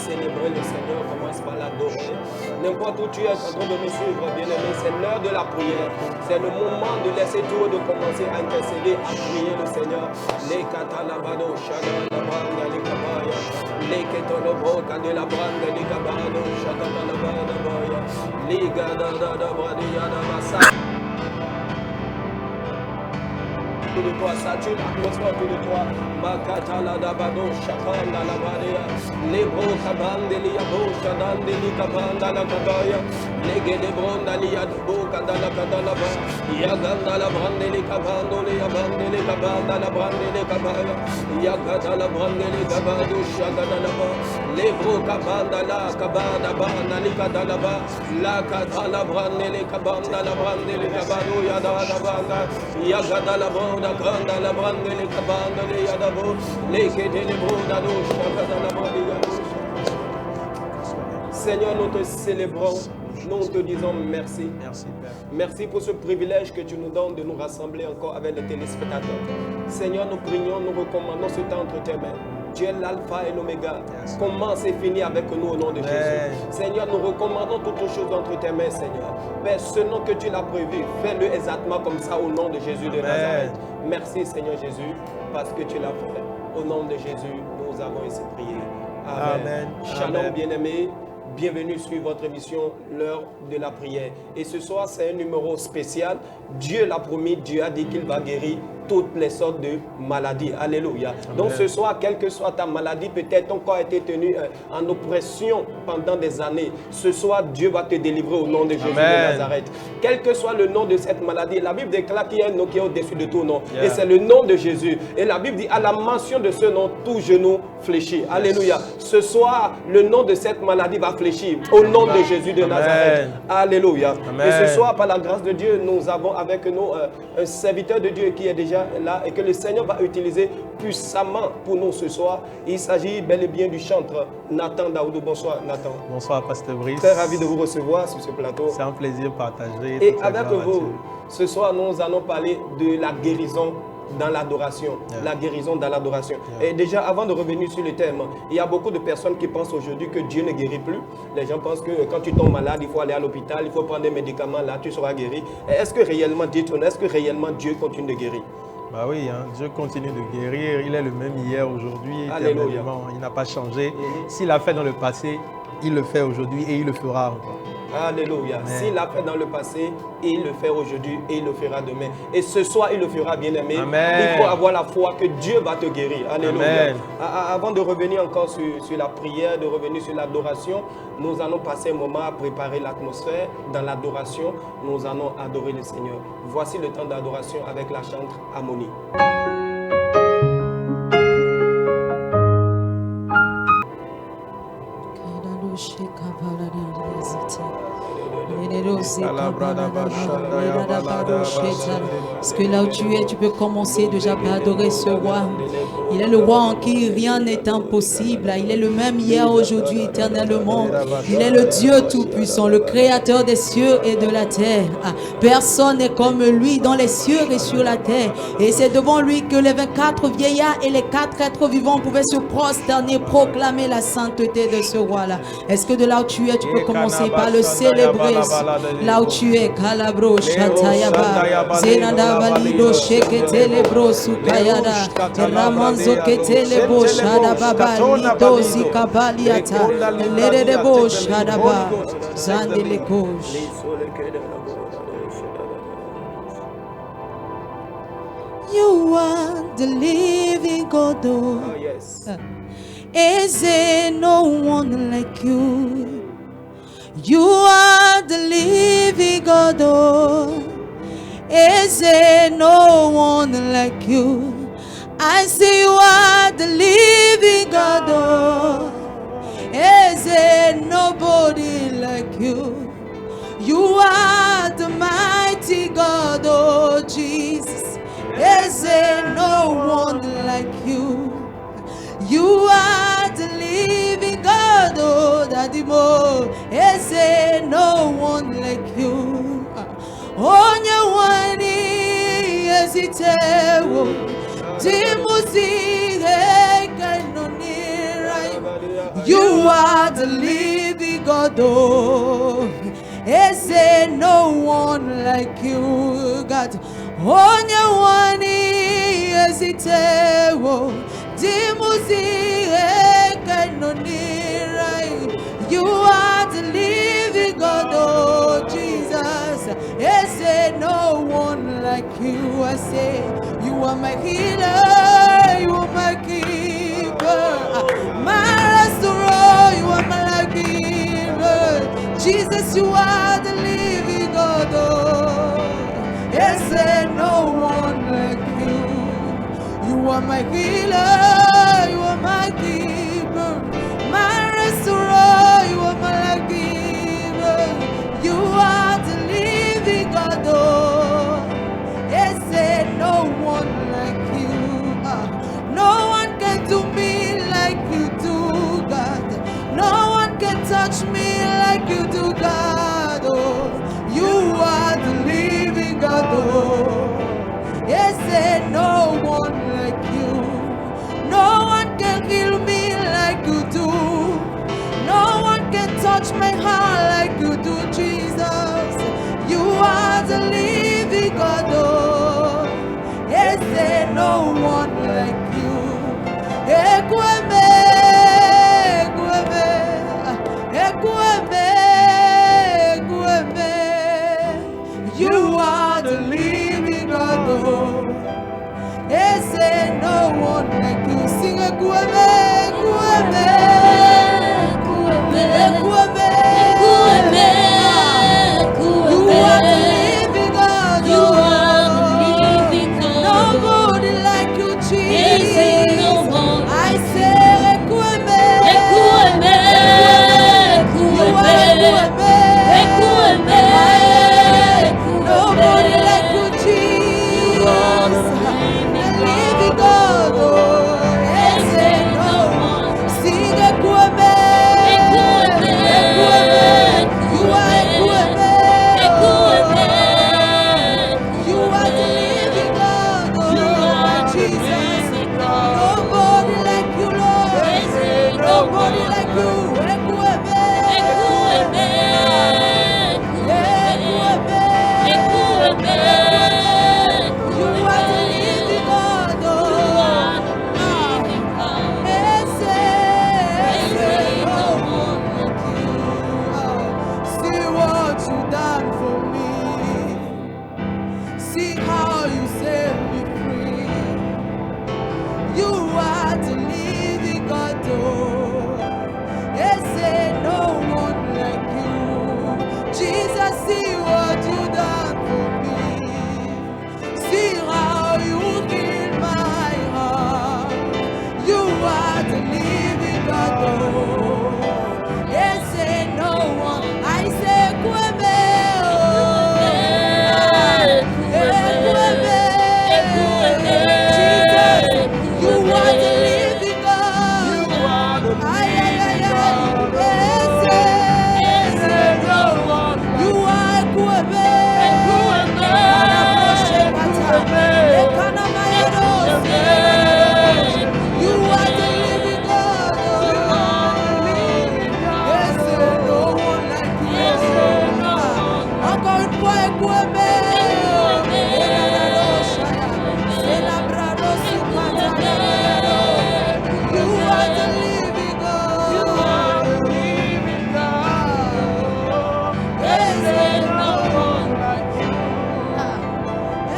célébrer le Seigneur, commence par l'adorer. N'importe où tu es en train de me suivre, bien-aimé, c'est l'heure de la prière. C'est le moment de laisser tout, de commencer à intercéder, à prier le Seigneur. Les katalabado, shada la branda, les kabaya. Les ketolobo, kade la branda, les kabado, shada la branda, baya. Les gada da bradia da basa. De toi, sature l'atmosphère autour de toi. Makatala dabado, shakanda la badia. Les bros kabande, les yabo, shadande, les kabanda la kabaya. Les gede bronda, les yabo, kadala kadala ba. Yaganda la brande, les kabando, les yabande, les kabanda la brande, les kabaya. Yagada la brande, les kabado, shagada la ba. Les bros kabanda la kabanda banda, les kadala ba. La kadala brande, les kabanda la brande, les kabado, yada la banda. Yagada la brande. La brande, les cabanda, les yadabo, les kédé, les brodado, la brande. Seigneur, nous te célébrons, nous te disons merci. Merci, Père. Merci pour ce privilège que tu nous donnes de nous rassembler encore avec les téléspectateurs. Seigneur, nous prions, nous recommandons ce temps entre tes mains. Tu es l'alpha et l'oméga. Commence et finis avec nous au nom de Jésus. Seigneur, nous recommandons toutes choses entre tes mains, Seigneur. Père, ce nom que tu l'as prévu, fais-le exactement comme ça au nom de Jésus de Nazareth. Merci, Seigneur Jésus, parce que tu l'as fait. Au nom de Jésus, nous avons ainsi prié. Amen. Shalom, bien-aimés. Bienvenue sur votre émission, l'heure de la prière. Et ce soir, c'est un numéro spécial. Dieu l'a promis, Dieu a dit qu'il va guérir toutes les sortes de maladies. Alléluia. Amen. Donc ce soir, quelle que soit ta maladie, peut-être ton corps a été tenu en oppression pendant des années. Ce soir, Dieu va te délivrer au nom de Jésus de Nazareth. Quel que soit le nom de cette maladie, la Bible déclare qu'il y a un nom qui est au-dessus de tout nom. Et c'est le nom de Jésus. Et la Bible dit, à la mention de ce nom, tout genou fléchit. Alléluia. Ce soir, le nom de cette maladie va fléchir au nom de Jésus de Nazareth. Alléluia. Et ce soir, par la grâce de Dieu, nous avons avec nous un serviteur de Dieu qui est déjà là et que le Seigneur va utiliser puissamment pour nous ce soir. Il s'agit bel et bien du chanteur Nathan Daoudou. Bonsoir Nathan. Bonsoir Pasteur Brice. Très ravi de vous recevoir sur ce plateau. C'est un plaisir partagé. Et avec vous, ce soir, nous allons parler de la guérison dans l'adoration, la guérison dans l'adoration. Et déjà, avant de revenir sur le thème, il y a beaucoup de personnes qui pensent aujourd'hui que Dieu ne guérit plus. Les gens pensent que quand tu tombes malade, il faut aller à l'hôpital, il faut prendre des médicaments, là, tu seras guéri. Est-ce que réellement, dites-nous, est-ce que réellement Dieu continue de guérir? Bah oui, hein, Dieu continue de guérir. Il est le même hier, aujourd'hui, éternellement. Il n'a pas changé. S'il a fait dans le passé, il le fait aujourd'hui et il le fera encore. Alléluia. S'il l'a fait dans le passé, il le fait aujourd'hui et il le fera demain. Et ce soir, il le fera, bien-aimé. Il faut avoir la foi que Dieu va te guérir. Alléluia. Avant de revenir encore sur la prière, de revenir sur l'adoration, nous allons passer un moment à préparer l'atmosphère. Dans l'adoration, nous allons adorer le Seigneur. Voici le temps d'adoration avec la chantre Harmonie. Parce que là où tu es, tu peux commencer déjà par adorer ce roi. Il est le roi en qui rien n'est impossible. Il est le même hier, aujourd'hui, éternellement. Il est le Dieu tout-puissant, le créateur des cieux et de la terre. Personne n'est comme lui dans les cieux et sur la terre. Et c'est devant lui que les 24 vieillards et les 4 êtres vivants pouvaient se prosterner, proclamer la sainteté de ce roi-là. Est-ce que de là où tu es, tu peux commencer par le célébrer? Là où tu es, Kalabro, Shatayaba, Zenada Valido, Shekete Lebro, Sukayada, Ramanzo Ketelebo, Shadababa, Lido, Zikabaliata, Ledebo, Shadaba, Zandelekosh. You are the living God, oh yes. Is there no one like you? You are the living God, oh. Is there no one like you? I say you are the living God, oh. Is there nobody like you? You are the mighty God, oh Jesus. Is there no one like you? You are the living God, oh Daddy Mo. Is there no one like you? On your one is it you are God, oh, is there no one like you, God? On your one is it, oh, you are the living God, oh Jesus. Is there no one like you? I say, you are my healer, you are my keeper, my restorer, you are my giver. Jesus, you are the living God, oh. Is there no one like you? You are my healer, you are my keeper, my restorer, you are my giver. You are the living God, oh. Is there no one like you? No one can do me like you do, God. No one can touch me like you do, God, oh. You are the living God, oh. Is there no one like you? No one can heal me like you do. No one can touch my heart like you do, Jesus. You are the living God, oh. Is there no one like you? Ekweme, ekweme, ekweme, ekweme. You are the living God, oh. Is there no one like you? Sing ekweme, ekweme, ekweme, ekweme. You are the living God, oh. Nobody like you, Jesus. I say ekweme, ekweme. You are ekweme. Nobody like you, Jesus. The living God, oh. Is there no one? Sing ekweme, ekweme. You are ekweme, you are the living God, oh Jesus. Nobody like you, Lord. Nobody like you. Ekweme, you are the living God, oh. See what you done for me. See how you set me free. You are the living God, oh. Is there no one like you? Jesus, see what you done for me. See how you heal my heart. You are the living God, oh. Is there no one? I say, ekweme, oh. Ekweme. Jesus, you are the living God. Ay, ay, ay, ay. Is there no one? You are ekweme. You are the living God, oh. Is there no one like you? Encore une fois, ekweme. You are the living God. You are the living God. Is there no one like you?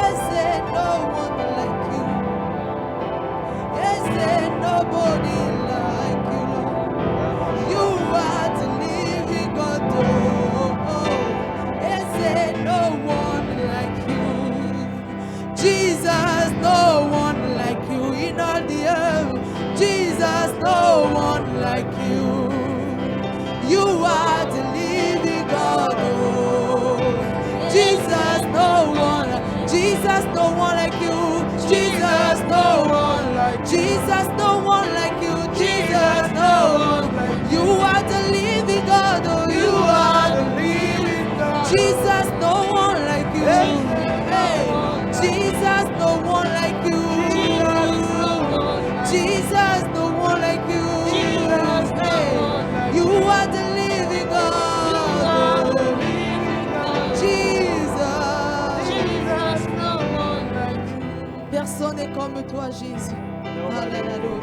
Is there no one like you? Is there nobody like you, Lord? You are the living God, oh. Is there no one like you? Jesus, no one like you in all the earth. Jesus, no one like you. You are the living God, oh. Jesus, no one. Jesus, no one like you. Jesus, no one like Jesus, no one like you. Jesus, no one like you. Are the living God, oh. You are the living God. Jesus, no one like you. Hey, Jesus, no one like you. Jesus, no one like you. Hey, you are the living God. comme toi, Jésus. Alléluia.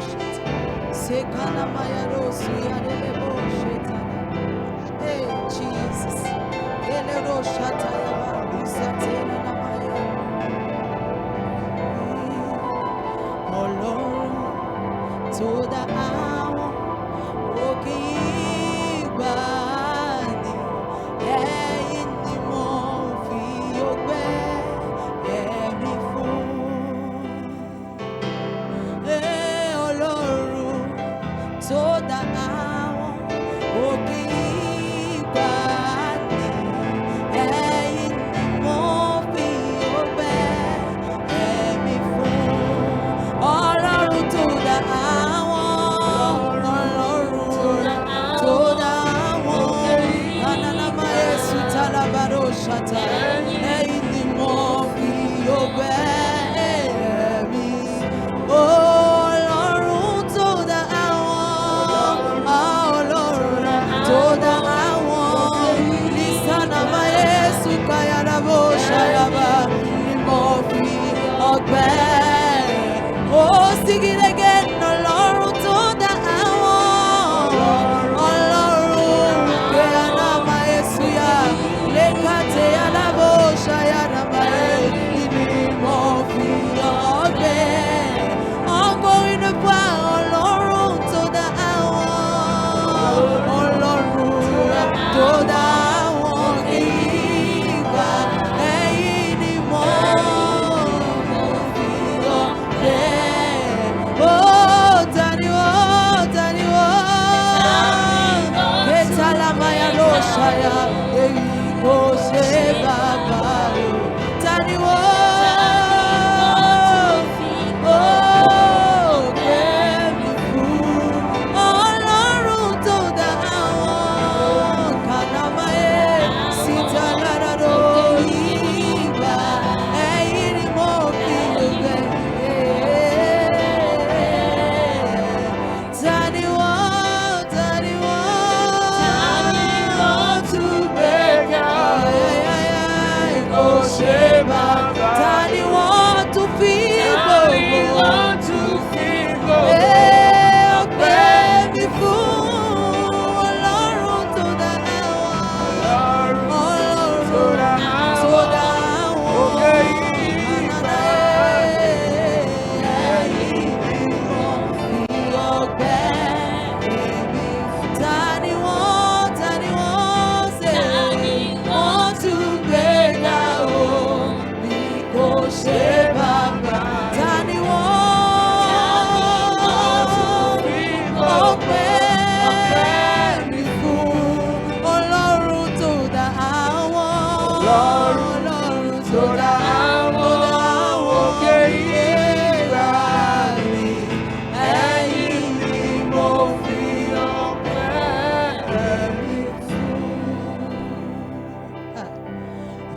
C'est Kanamaya Suyarebo Shetana. Hey, Jesus. Elero Shatayaba, Usatena Namaya. Oh Lord, toda alma, o que ibani, inimo fi ogbe, mi fun. Oh Lord, toda alma, o que ibani, inimo fi ogbe, mi fun. Oh Lord, toda alma, toda alma, ananama Yesu talabaro shata, inimo fi ogbe mi. Oh Lord, toda alma, oh Lord, toda alma, lisanama Yesu kayalabo shalaba, inimo fi ogbe. Oh, sing it again, oh Lord, toda alma, oh Lord, keanama Yesu ya, lekate alabo shayarama, inimo fi ogbe. I'm going to bow, oh Lord, toda alma, oh Lord, toda alma, kiba, inimo fi ogbe. Oh, Taniwo, Ketalamaya Loshaya, Eriko Shebaba, Taniwo, oh, Kemifu, oh, Lord, toda alma, Kanamae, Sitalarado, Iba, Eirimo Fiugbe.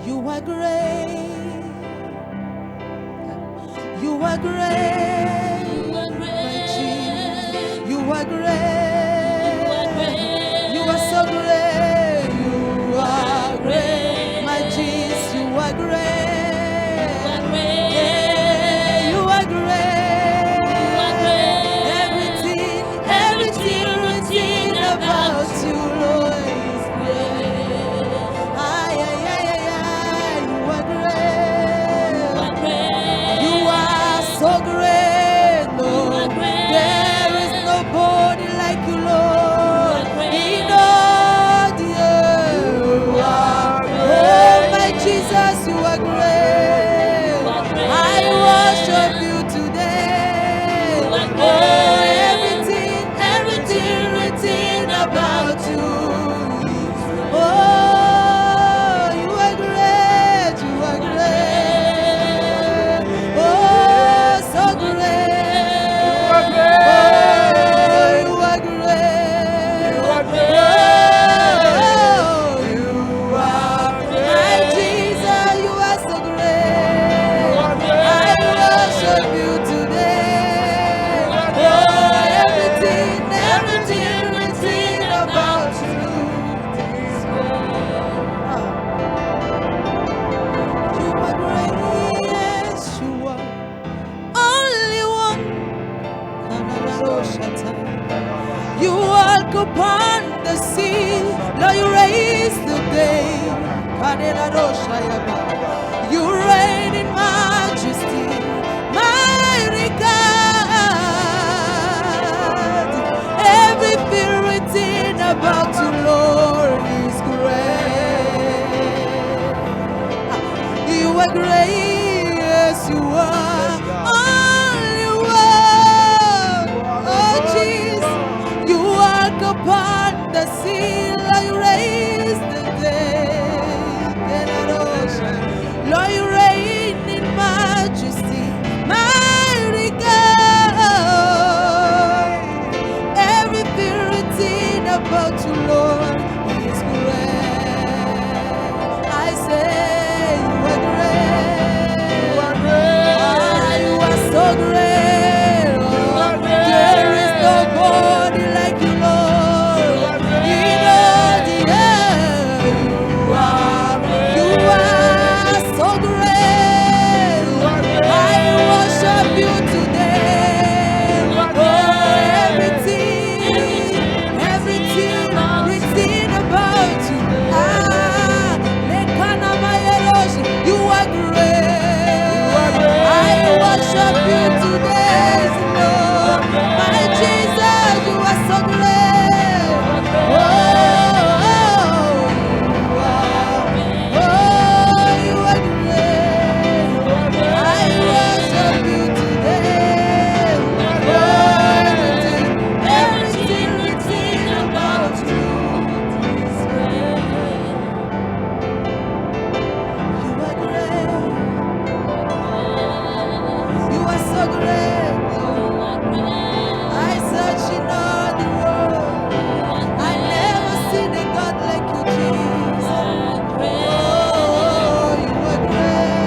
You are great. You are great. My Jesus. You are great. You are so great. You are great. My Jesus. You are great. You are great. Everything about you, Lord, is great. You are great. You are so great, Lord. There is nobody like you, Lord. In all the earth, you are great. Oh, my Jesus, you are great. I worship you today. Oh, everything You walk upon the sea. Lord, you raise the day. You reign in majesty, mighty God. Everything written about you, Lord, is great. You are great, yes, you are. Only one. Oh, Jesus, you walk upon the sea, Lord, you raise the dead. Lord, you reign in majesty, mighty God. Everything written about you, Lord, is great. I say you are great. You are great. You are so great. You are great. There is nobody like you, Lord. You are great. In all the earth, you are so great. I worship you today. Oh, everything written about you. You are great. I worship you today, Lord. My Jesus, you are so great. Oh, you are great. I worship you today. Everything written about you is great. You are great. You are so great. I search in all the world. I never seen a God like you, Jesus. Oh, you are great.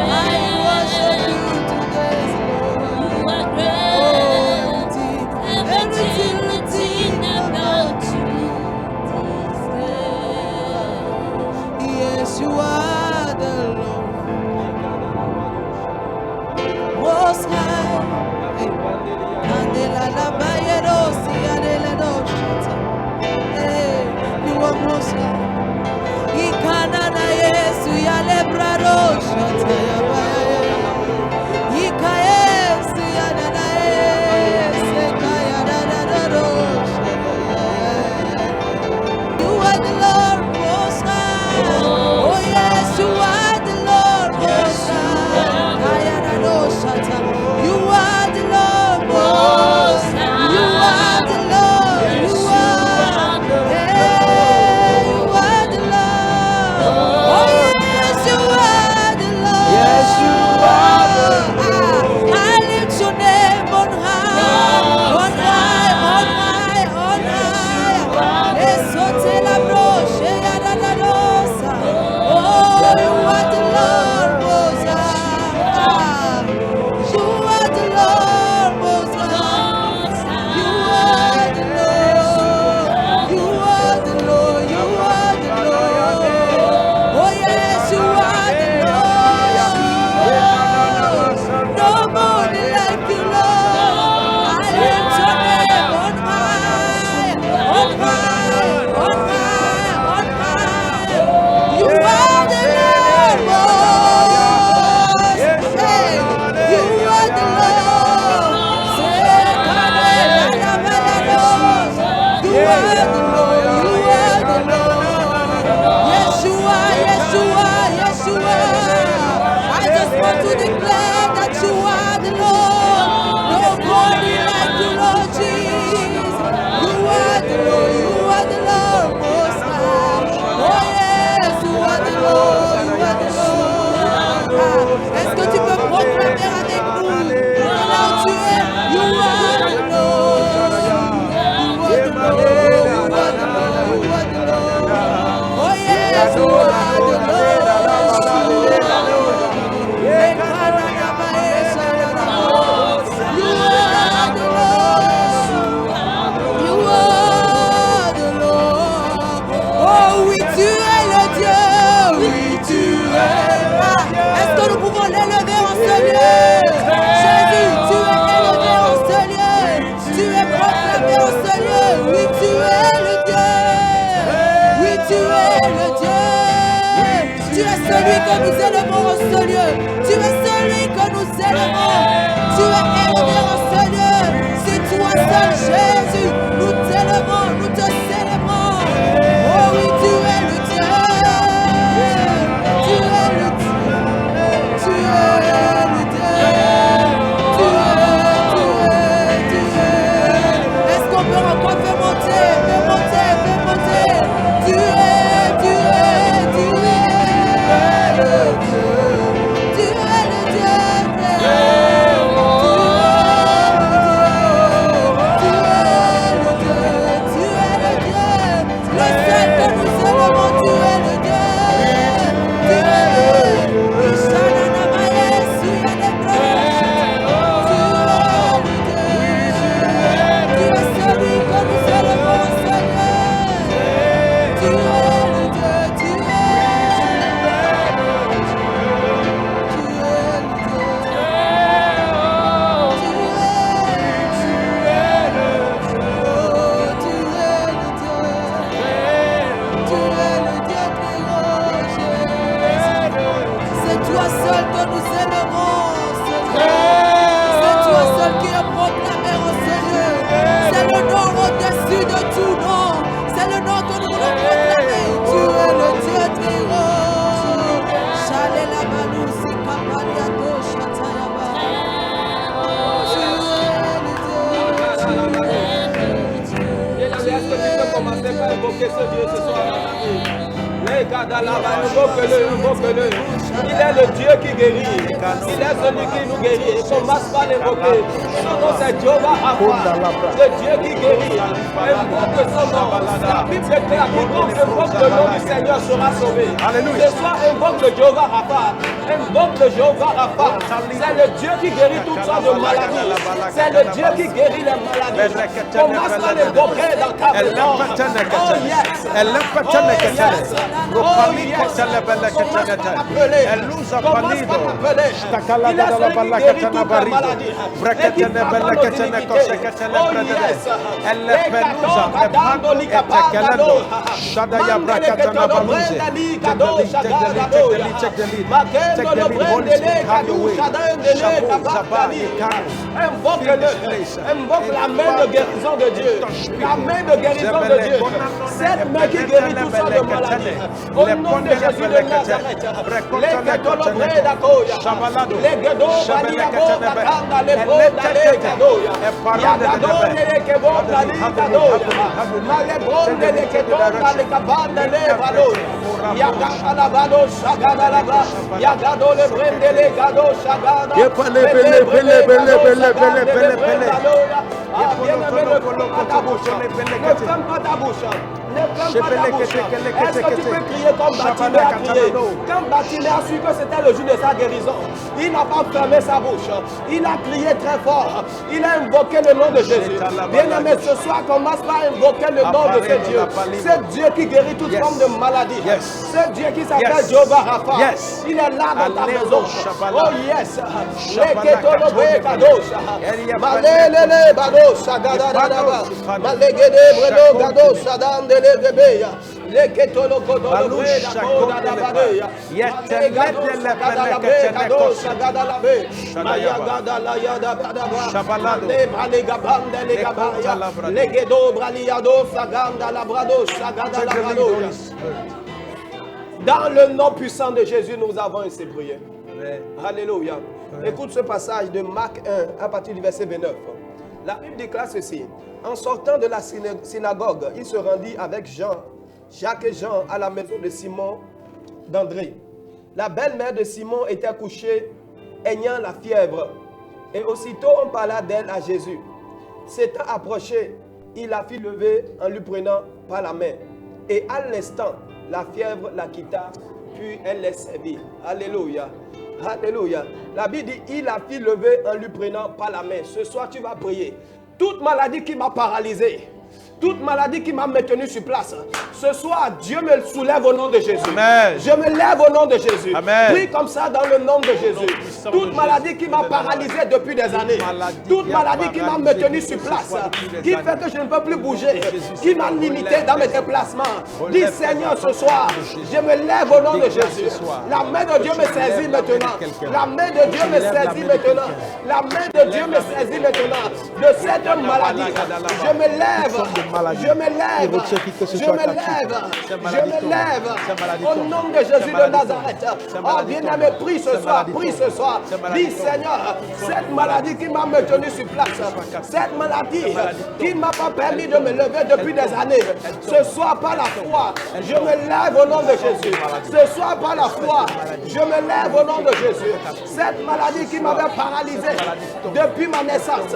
I worship you today, Lord. Oh, everything written about you is great. Yes, you are the Lord, Most High. You are Most High. Ikanana Yesu yalebrado shataya baya. Ika Yesu yanana Yesu kaya dadado shataya. You are the Lord Most High. Oh yes, you are the Lord Most High. Kaya dadado shataya. You are the Lord Most High. You are the Lord. You are. Hey, you are the Lord. Oh yes, you are the Lord. Yes, you are the Lord. I lift your name on high, on high, on high, on high. Esotela broshe ya da da dosa. Oh, you are the Lord Most High. You are the Lord Most High. You are the Lord. You are the Lord. You are the Lord. Oh yes, you are the Lord. Nobody like you, Lord. I lift your name on high, on high, on high, on high. You are the Lord Most. Hey, you are the Lord. Say, you are the Lord. You are the Lord. Yes, you are. Yes, you are. Yes, you are. I just want to declare that you are the Lord. Nobody like you, Lord Jesus. You are the Lord. You are the Lord Most High. Oh yes, you are the Lord. You are the Lord. Est-ce que tu peux proclamer avec nous? Là où tu es, you are the Lord. You are the Lord. You are the Lord. You are the Lord. Oh yes, you are the Lord. You are the Lord. You are the Lord. Oh oui, tu es le Dieu. Oui, tu es. Est-ce que nous pouvons l'élever en ce lieu? Jésus, tu es élevé en ce lieu. Tu es proclamé en ce lieu. Oui, tu es le Dieu. Oui, tu es le Dieu. Tu es celui que nous élevons en ce lieu. Tu es celui que nous élevons. Tu es élevé en ce lieu. C'est toi seul, Jésus. Nous t'élevons, nous te célébrons. Oh oui, tu es le Dieu. Tu es le Dieu. Tu es le Dieu. Est-ce qu'on peut encore faire monter, faire monter, faire monter? Tu es le Dieu. Tu es le Dieu. Invoquez ce Dieu ce soir. Invoque-le. Il est le Dieu qui guérit. Il est celui qui nous guérit. On ne commence pas à l'invoquer. Son nom c'est Jéhovah Rapha, le Dieu qui guérit. Invoque son nom. La Bible déclare quiconque invoque le nom du Seigneur sera sauvé. Ce soir, invoque le Jéhovah Rapha. Invoque le Jéhovah Rapha. C'est le Dieu qui guérit toutes sortes de maladies. C'est le Dieu qui guérit les maladies. Commence à l'invoquer dans ta maison. Oh yes. Oh yes. Invoque la main de guérison de Dieu. La main de guérison de Dieu. Cette main qui guérit toutes sortes de maladies. Au nom de Jésus de Nazareth. Est-ce que tu peux crier comme Bartimée a crié? Quand Bartimée a su que c'était le jour de sa guérison, il n'a pas fermé sa bouche. Il a crié très fort. Il a invoqué le nom de Jésus. Bien-aimé, ce soir, commence par invoquer le nom de ce Dieu. Ce Dieu qui guérit toute forme de maladie. Ce Dieu qui s'appelle Jéhovah Rapha. Il est là dans ta maison. Oh yes. Dans le nom puissant de Jésus, nous avons ainsi prié. Alléluia. Écoute ce passage de Marc 1 à partir du verset 29. La Bible déclare ceci. En sortant de la synagogue, il se rendit avec Jacques et Jean à la maison de Simon d'André. La belle-mère de Simon était couchée, ayant la fièvre. Et aussitôt on parla d'elle à Jésus. S'étant approché, il la fit lever en lui prenant par la main. Et à l'instant, la fièvre la quitta, puis elle les servit. Alléluia. Alléluia. La Bible dit, il la fit lever en lui prenant par la main. Ce soir, tu vas prier. Toute maladie qui m'a paralysé, toute maladie qui m'a maintenu sur place, ce soir, Dieu me soulève au nom de Jésus. Amen. Je me lève au nom de Jésus. Amen. Prie comme ça dans le nom de Jésus. Toute maladie qui m'a paralysé depuis des années. Toute maladie qui m'a maintenu sur place. Qui fait que je ne peux plus bouger. Qui m'a limité dans mes déplacements. Dis Seigneur ce soir, je me lève au nom de Jésus. La main de Dieu me saisit maintenant. La main de Dieu me saisit maintenant. La main de Dieu me saisit maintenant. De cette maladie. Je me lève. Je me lève. Je me lève. Je me lève. Au nom de Jésus de Nazareth. Oh bien-aimé, prie ce soir. Prie ce soir. Dis Seigneur, cette maladie qui m'a maintenu sur place. Cette maladie qui ne m'a pas permis de me lever depuis des années. Ce soir par la foi, je me lève au nom de Jésus. Ce soir par la foi, je me lève au nom de Jésus. Cette maladie qui m'avait paralysé depuis ma naissance.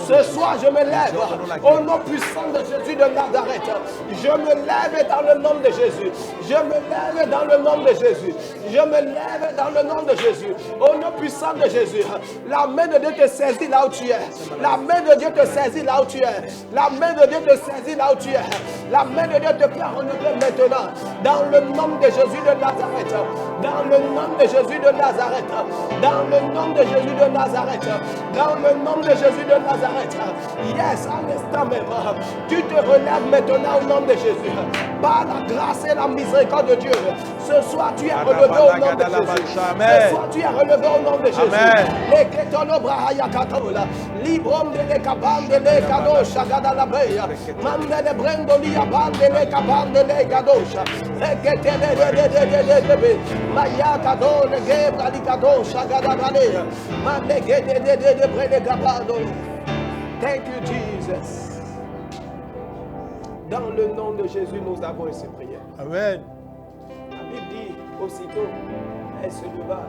Ce soir, je me lève au nom puissant de Jésus de Nazareth. Je me lève dans le nom de Jésus. Je me lève dans le nom de Jésus. Je me lève dans le nom de Jésus. Au nom puissant de Jésus. La main de Dieu te saisit là où tu es. La main de Dieu te saisit là où tu es. La main de Dieu te saisit là où tu es. La main de Dieu te fait relever maintenant. Dans le nom de Jésus de Nazareth. Dans le nom de Jésus de Nazareth. Dans le nom de Jésus de Nazareth. Dans le nom de Jésus de Nazareth. Yes, à l'instant même. Tu te relèves maintenant au nom de Jésus. Par la grâce et la miséricorde de Dieu. Ce soir, tu es relevé au nom de Jésus. Ce soir, tu es relevé au nom de Jésus. Les ketolo brahaya katola. Librom de les cabans de les gadosha gada la beya. Mande de brendoli abande les cabans de les gadosha. Reketele de Maya kado le gebra di gadosha gada baleya. Mande de brele gabado. Thank you, Jesus. Dans le nom de Jésus, nous avons ainsi prié. Amen. La Bible dit aussitôt, elle se leva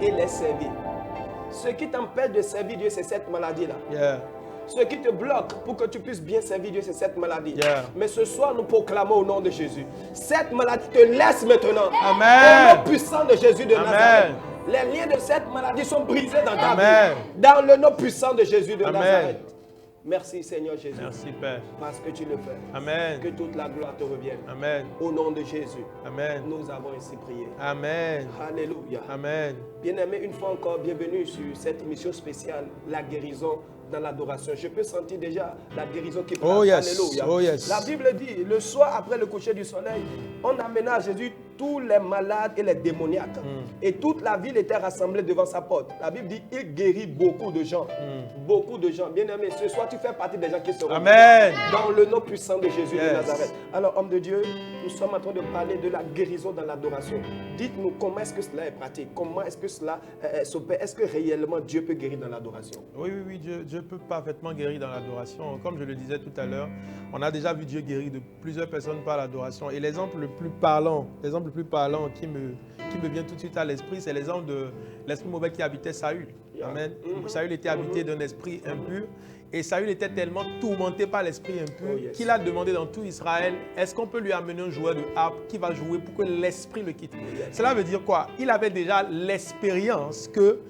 et les servit. Ce qui t'empêche de servir Dieu, c'est cette maladie-là. Yeah. Ce qui te bloque pour que tu puisses bien servir Dieu, c'est cette maladie. Yeah. Mais ce soir, nous proclamons au nom de Jésus. Cette maladie te laisse maintenant. Amen. Au nom puissant de Jésus de Nazareth. Les liens de cette maladie sont brisés dans ta vie. Dans le nom puissant de Jésus de Nazareth. Merci Seigneur Jésus. Merci Père. Parce que tu le fais. Amen. Que toute la gloire te revienne. Amen. Au nom de Jésus. Amen. Nous avons ainsi prié. Amen. Alléluia. Amen. Bien-aimés, une fois encore, bienvenue sur cette émission spéciale, la guérison dans l'adoration. Je peux sentir déjà la guérison qui passe. Oh yes. Alléluia. Oh yes. La Bible dit, le soir après le coucher du soleil, on amena à Jésus tous les malades et les démoniaques. Et toute la ville était rassemblée devant sa porte. La Bible dit, il guérit beaucoup de gens. Beaucoup de gens. Bien-aimés, ce soir, tu fais partie des gens qui seront Amen. Dans le nom puissant de Jésus de Nazareth. Alors, homme de Dieu, nous sommes en train de parler de la guérison dans l'adoration. Dites-nous comment est-ce que cela est pratique? Comment est-ce que cela s'opère? Est-ce que réellement Dieu peut guérir dans l'adoration? Oui, Dieu peut parfaitement guérir dans l'adoration. Comme je le disais tout à l'heure, on a déjà vu Dieu guérir de plusieurs personnes par l'adoration. Et l'exemple le plus parlant qui me vient tout de suite à l'esprit, c'est l'exemple de l'esprit mauvais qui habitait Saül. Amen. Saül était habité d'un esprit impur. Et Saül était tellement tourmenté par l'esprit impur qu'il a demandé dans tout Israël, est-ce qu'on peut lui amener un joueur de harpe qui va jouer pour que l'esprit le quitte? Cela veut dire quoi? Il avait déjà l'expérience que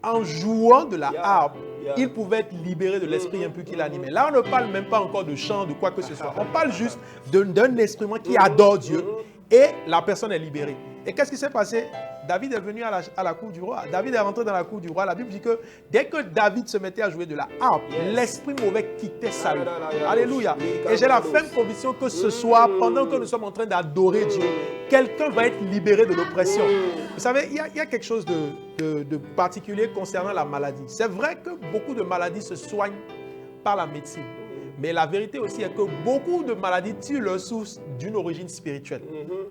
en jouant de la harpe, il pouvait être libéré de l'esprit impur qui l'animait. Là, on ne parle même pas encore de chant, de quoi que ce soit. On parle juste d'un instrument qui adore Dieu et la personne est libérée. Et qu'est-ce qui s'est passé? David est venu à la cour du roi. David est rentré dans la cour du roi. La Bible dit que dès que David se mettait à jouer de la harpe, l'esprit mauvais quittait Saül. Alléluia. Et j'ai la ferme conviction que ce soir, pendant que nous sommes en train d'adorer Dieu, quelqu'un va être libéré de l'oppression. Vous savez, il y a quelque chose de particulier concernant la maladie. C'est vrai que beaucoup de maladies se soignent par la médecine. Mais la vérité aussi est que beaucoup de maladies tirent leur source d'une origine spirituelle.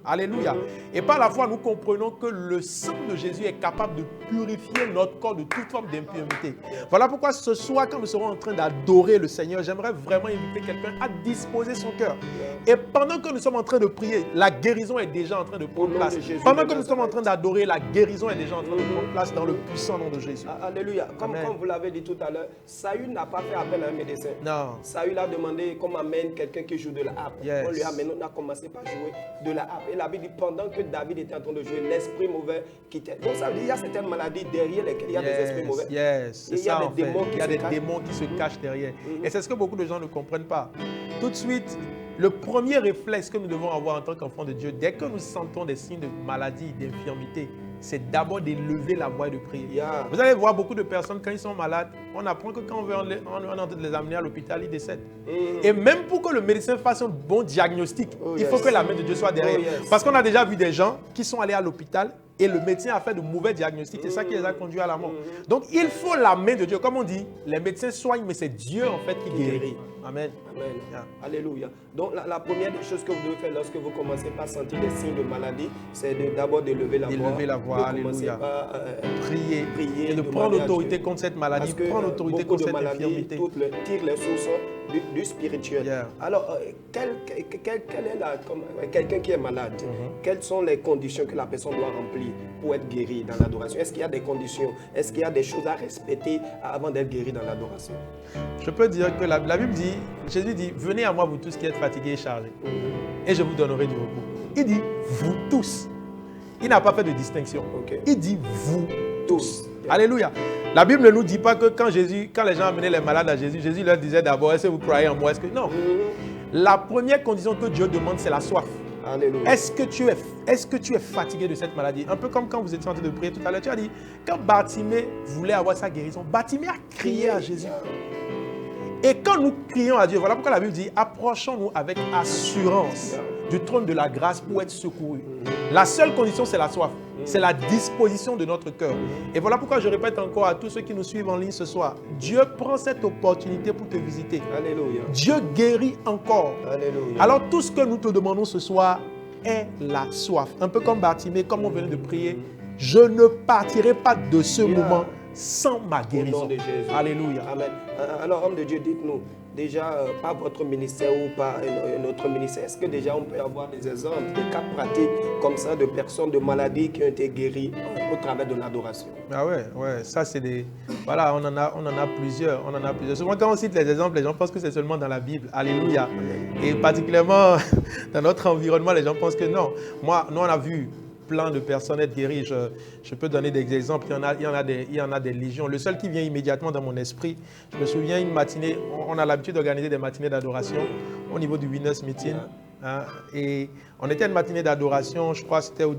Alléluia. Et par la foi, nous comprenons que le sang de Jésus est capable de purifier notre corps de toute forme d'impureté. Voilà pourquoi ce soir, quand nous serons en train d'adorer le Seigneur, j'aimerais vraiment inviter quelqu'un à disposer son cœur. Et pendant que nous sommes en train de prier, la guérison est déjà en train de prendre place. Pendant que nous sommes en train d'adorer, la guérison est déjà en train de prendre place dans le puissant nom de Jésus. Alléluia. Comme vous l'avez dit tout à l'heure, Saül n'a pas fait appel à un médecin. Non. Saül a demandé qu'on amène quelqu'un qui joue de la harpe. On lui a amené, on a commencé par jouer de la harpe. Et la Bible dit, pendant que David était en train de jouer, l'esprit mauvais quittait. Donc ça veut dire qu'il y a certaines maladies derrière lesquelles il y a des esprits mauvais. Il y a des démons qui se cachent derrière. Et c'est ce que beaucoup de gens ne comprennent pas. Tout de suite, le premier réflexe que nous devons avoir en tant qu'enfants de Dieu, dès que nous sentons des signes de maladie, d'infirmité, c'est d'abord d'élever la voix et de prier. Yeah. Vous allez voir beaucoup de personnes, quand ils sont malades, on apprend que quand on est en train de les amener à l'hôpital, ils décèdent. Et même pour que le médecin fasse un bon diagnostic, il faut que la main de Dieu soit derrière. Parce qu'on a déjà vu des gens qui sont allés à l'hôpital et le médecin a fait de mauvais diagnostics. C'est ça qui les a conduits à la mort. Donc il faut la main de Dieu. Comme on dit, les médecins soignent, mais c'est Dieu en fait qui guérit. Amen. Amen. Yeah. Alléluia. Donc la première des choses que vous devez faire lorsque vous commencez par sentir des signes de maladie, c'est d'abord d'élever la voix. D'élever la voix, alléluia. Prier et de prendre autorité contre cette maladie, prendre autorité contre cette infirmité. Toutes tirent les sources du spirituel. Yeah. Alors, quelqu'un qui est malade, quelles sont les conditions que la personne doit remplir pour être guérie dans l'adoration? Est-ce qu'il y a des conditions? Est-ce qu'il y a des choses à respecter avant d'être guéri dans l'adoration? Je peux dire que la Bible dit, Jésus dit, venez à moi vous tous qui êtes fatigués et chargés, et je vous donnerai du repos. Il dit, vous tous. Il n'a pas fait de distinction. Il dit, vous tous. Alléluia. La Bible ne nous dit pas que quand les gens amenaient les malades à Jésus, Jésus leur disait d'abord, est-ce que vous croyez en moi? Non. La première condition que Dieu demande, c'est la soif. Est-ce que tu es fatigué de cette maladie? Un peu comme quand vous étiez en train de prier tout à l'heure. Tu as dit, quand Bartimée voulait avoir sa guérison, Bartimée a crié à Jésus. Et quand nous crions à Dieu, voilà pourquoi la Bible dit, approchons-nous avec assurance du trône de la grâce pour être secourus. La seule condition, c'est la soif. C'est la disposition de notre cœur. Et voilà pourquoi je répète encore à tous ceux qui nous suivent en ligne ce soir, Dieu prend cette opportunité pour te visiter. Alléluia. Dieu guérit encore. Alléluia. Alors tout ce que nous te demandons ce soir est la soif. Un peu comme Bartimée, comme on venait de prier, je ne partirai pas de ce moment sans ma guérison. Au nom de Jésus. Alléluia. Amen. Alors, homme de Dieu, dites-nous, déjà, par votre ministère ou par notre ministère, est-ce que déjà on peut avoir des exemples, des cas pratiques comme ça de personnes de maladies qui ont été guéries au travers de l'adoration? Ah ouais, ça c'est des... Voilà, on en a plusieurs. Souvent quand on cite les exemples, les gens pensent que c'est seulement dans la Bible. Alléluia. Et particulièrement dans notre environnement, les gens pensent que non. Nous on a vu plein de personnes être guéries. Je peux donner des exemples. Il y en a des légions. Le seul qui vient immédiatement dans mon esprit, je me souviens une matinée, on a l'habitude d'organiser des matinées d'adoration au niveau du Winners Meeting. Et on était à une matinée d'adoration, je crois que c'était au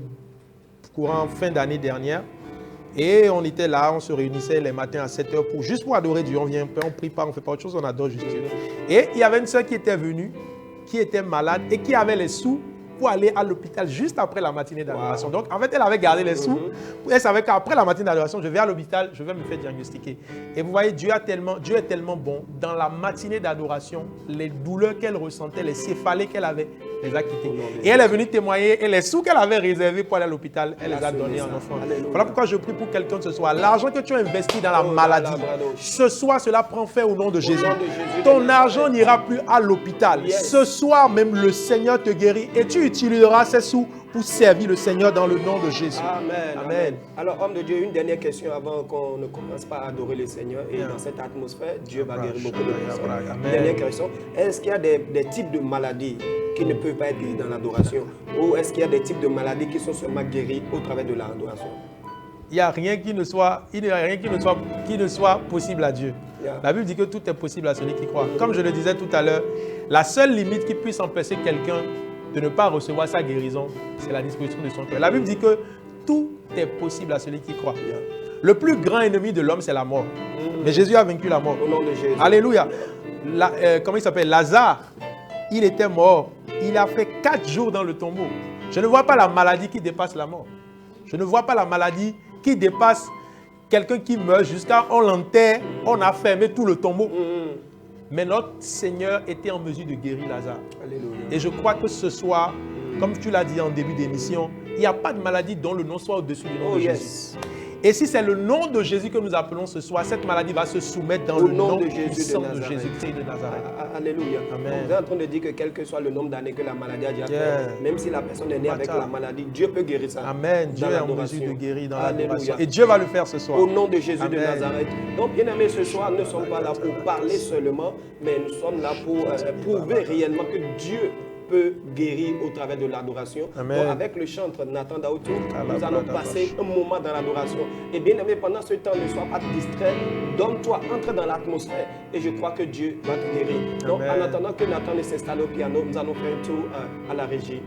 courant fin d'année dernière. Et on était là, on se réunissait les matins à 7h juste pour adorer Dieu. On vient, on ne prie pas, on ne fait pas autre chose, on adore juste Dieu. Et il y avait une sœur qui était venue, qui était malade et qui avait les sous pour aller à l'hôpital juste après la matinée d'adoration. Donc, en fait, elle avait gardé les sous. Elle savait qu'après la matinée d'adoration, je vais à l'hôpital, je vais me faire diagnostiquer. Et vous voyez, Dieu est tellement bon. Dans la matinée d'adoration, les douleurs qu'elle ressentait, les céphalées qu'elle avait, les a quittées. Et elle est venue témoigner. Et les sous qu'elle avait réservés pour aller à l'hôpital, elle les a donnés en offrande. Voilà pourquoi je prie pour quelqu'un ce soir. L'argent que tu as investi dans la maladie, ce soir, cela prend fin au nom de Jésus. Ton argent n'ira plus à l'hôpital. Ce soir même, le Seigneur te guérit. Et tu utiliseras ces sous pour servir le Seigneur dans le nom de Jésus. Amen. Alors, homme de Dieu, une dernière question avant qu'on ne commence pas à adorer le Seigneur. Et dans cette atmosphère, Dieu va guérir beaucoup de personnes. Dernière question. Est-ce qu'il y a des types de maladies qui ne peuvent pas être guéries dans l'adoration? Ou est-ce qu'il y a des types de maladies qui sont seulement guéries au travers de l'adoration? Il n'y a rien qui ne soit possible à Dieu. La Bible dit que tout est possible à celui qui croit. Comme je le disais tout à l'heure, la seule limite qui puisse empêcher quelqu'un de ne pas recevoir sa guérison, c'est la disposition de son cœur. La Bible dit que tout est possible à celui qui croit. Le plus grand ennemi de l'homme, c'est la mort. Mais Jésus a vaincu la mort. Au nom de Jésus. Alléluia. Comment il s'appelle? Lazare, il était mort. Il a fait 4 jours dans le tombeau. Je ne vois pas la maladie qui dépasse la mort. Je ne vois pas la maladie qui dépasse quelqu'un qui meurt jusqu'à on l'enterre, on a fermé tout le tombeau. Mais notre Seigneur était en mesure de guérir Lazare. Alléluia. Et je crois que ce soir, comme tu l'as dit en début d'émission, il n'y a pas de maladie dont le nom soit au-dessus du nom de Jésus. Et si c'est le nom de Jésus que nous appelons ce soir, cette maladie va se soumettre dans le nom puissant de Jésus-Christ de Nazareth. Alléluia. Amen. Vous êtes en train de dire que quel que soit le nombre d'années que la maladie a déjà fait, même si la personne est née avec la maladie, Dieu peut guérir ça. Amen. Dieu est en mesure de guérir dans l'adoration. Et Dieu va le faire ce soir. Au nom de Jésus de Nazareth. Donc, bien aimés, ce soir, nous ne sommes pas là pour parler seulement, mais nous sommes là pour prouver réellement que Dieu peut guérir au travers de l'adoration. Donc, avec le chantre Nathan Daoutou, nous allons passer un moment dans l'adoration. Et bien aimé, pendant ce temps, ne sois pas distrait. Donne-toi, entre dans l'atmosphère et je crois que Dieu va te guérir. Donc, en attendant que Nathan ne s'installe au piano, nous allons faire un tour à la régie.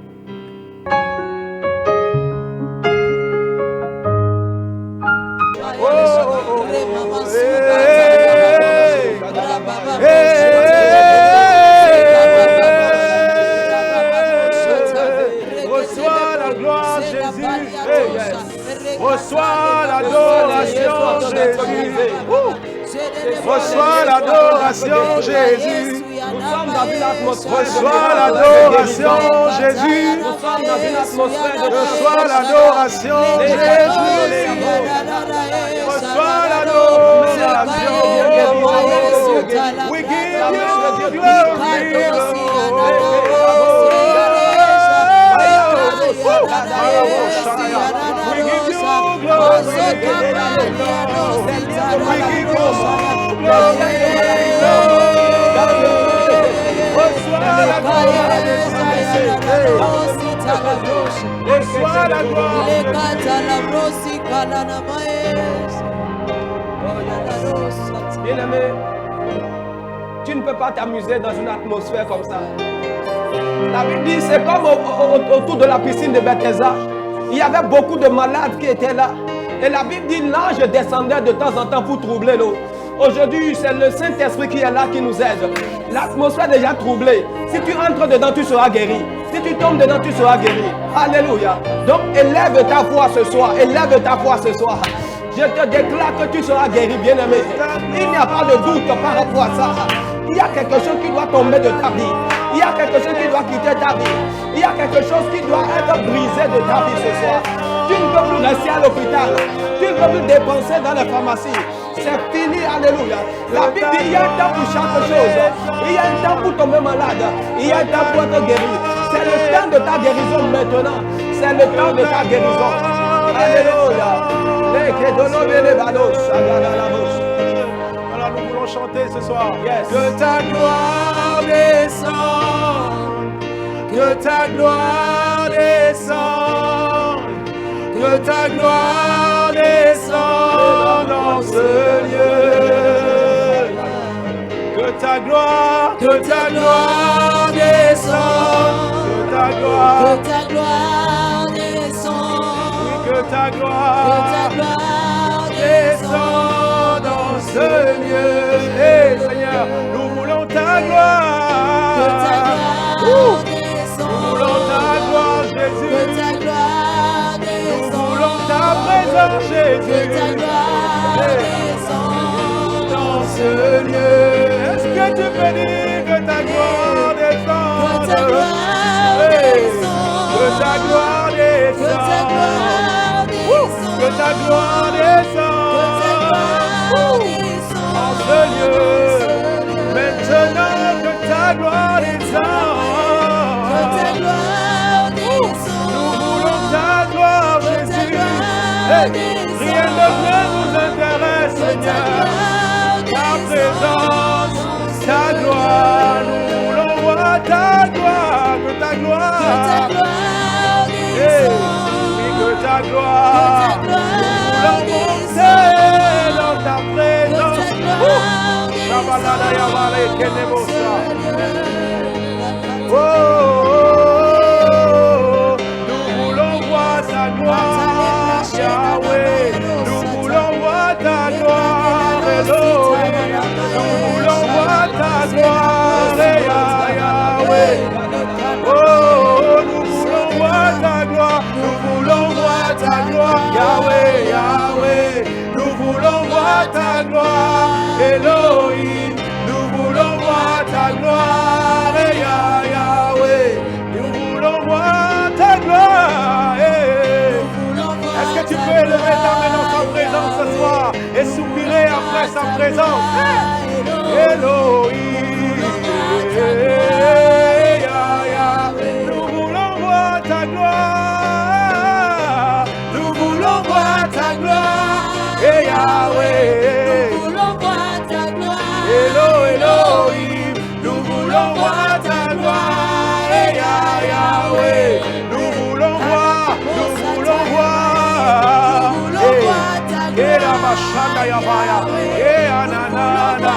l'adoration, Jésus. Nous sommes dans une atmosphère. Reçois l'adoration, Jésus. Nous sommes dans une atmosphère de Reçois l'adoration, Jésus. Reçois l'adoration. We give you glory. We give you glory. We give you Reçois la gloire. Bien-aimé, tu ne peux pas t'amuser dans une atmosphère comme ça. La Bible dit, c'est comme autour de la piscine de Bethesda. Il y avait beaucoup de malades qui étaient là. Et la Bible dit, l'ange descendait de temps en temps pour troubler l'eau. Aujourd'hui, c'est le Saint-Esprit qui est là, qui nous aide. L'atmosphère est déjà troublée. Si tu entres dedans, tu seras guéri. Si tu tombes dedans, tu seras guéri. Alléluia. Donc, élève ta foi ce soir. Élève ta foi ce soir. Je te déclare que tu seras guéri, bien-aimé. Il n'y a pas de doute par rapport à ça. Il y a quelque chose qui doit tomber de ta vie. Il y a quelque chose qui doit quitter ta vie. Il y a quelque chose qui doit être brisé de ta vie ce soir. Tu ne peux plus rester à l'hôpital. Tu ne peux plus dépenser dans les pharmacies. C'est fini, alléluia. La Bible dit, il y a un temps pour chaque chose. Il y a un temps pour tomber malade. Il y a un temps pour être guéri. C'est le temps de ta guérison maintenant. C'est le temps de ta guérison. Alléluia. Voilà, nous voulons chanter ce soir. Yes. Que ta gloire descende. Que ta gloire descende. Que ta gloire descende dans ce lieu. Que ta gloire descende. Que ta gloire descende. Oui, que ta gloire descende dans ce lieu. Hey, Seigneur, nous voulons ta gloire. Nous voulons ta gloire, Jésus. Nous voulons ta présence, Jésus. Dans ce lieu. Est-ce que tu peux dire que ta gloire descende? Que ta gloire descende. Que ta gloire descende. En ce lieu. Maintenant que ta gloire descende. Nous voulons ta gloire, Jésus. Hey, rien de plus nous intéresse, Seigneur. Ta présence, ta gloire. Nous voulons voir ta gloire. Que ta gloire. Hey, oui, que ta gloire. Nous voulons monter dans ta présence. Oh, nous voulons voir ta gloire, Yahweh. Nous voulons voir ta gloire, Elohim. Nous voulons voir ta gloire, Yahweh. Oh, nous voulons voir ta gloire. Nous voulons voir ta gloire, Yahweh, Yahweh. Nous voulons voir ta gloire, Elohim. Nous voulons voir ta gloire, Yahweh. Nous voulons voir ta gloire. Est-ce que tu peux élever ta main dans sa présence ce soir et soupirer après sa présence? Elohim. Nous voulons voir ta gloire. Nous voulons voir ta gloire. Yahweh. Elohim, nous voulons voir ta gloire, Yahweh. Nous voulons voir, nous voulons voir. Et la machanda yavaya, et ananana,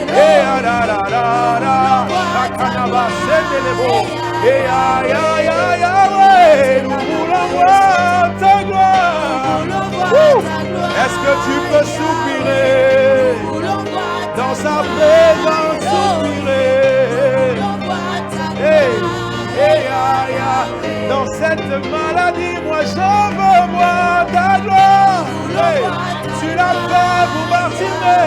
et ananana, la canaba sendelebo, et Yahweh. Nous voulons voir ta gloire. Est-ce que tu peux soupirer? Dans sa présence, soupirer. Dans cette maladie, moi je veux voir ta gloire. Tu l'as fait pour Bartimée.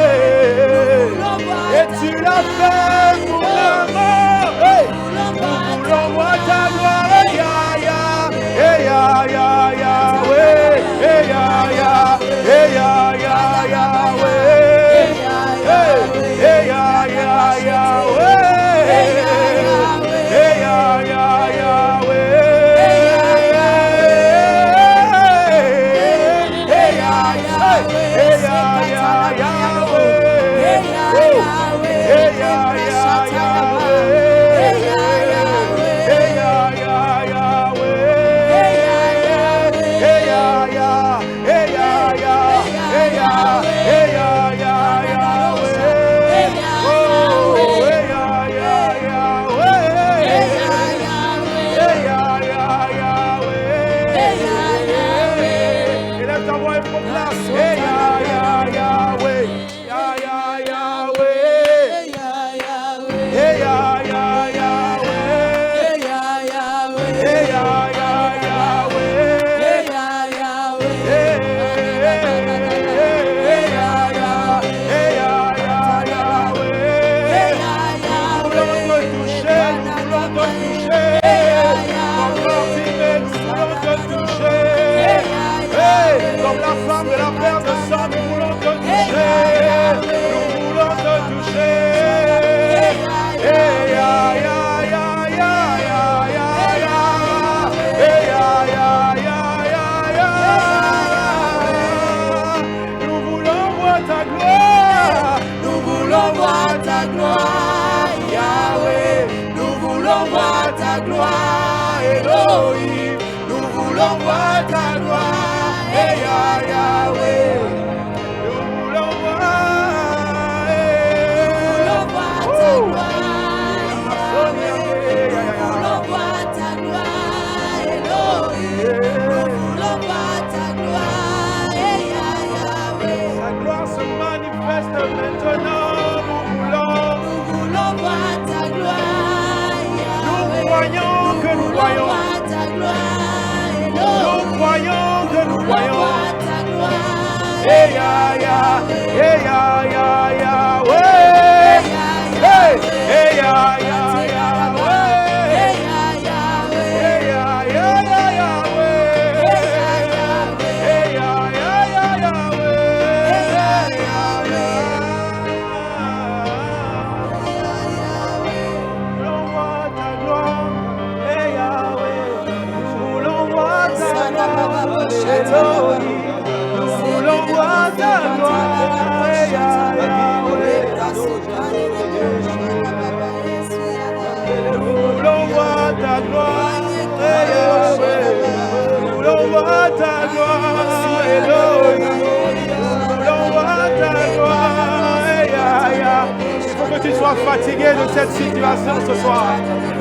l'as fait pour l'amour. Hey. Nous voulons voir ta gloire. Comme la femme de la paire de sang, nous voulons te toucher. Nous voulons te toucher. Nous voulons voir ta gloire. Nous voulons voir ta gloire, Yahweh. Nous voulons voir ta gloire, Elohim. Nous voulons voir ta gloire. Yahweh, nous voulons voir ta gloire. Nous voulons voir ta gloire, Elohim. Nous voulons voir ta gloire, Yahweh. Sa gloire se manifeste maintenant. Nous voulons voir ta gloire, Yahweh. Nous croyons que nous voyons ta gloire, Elohim. Nous croyons que nous voyons. Hey, Tu sois fatigué de cette situation ce soir.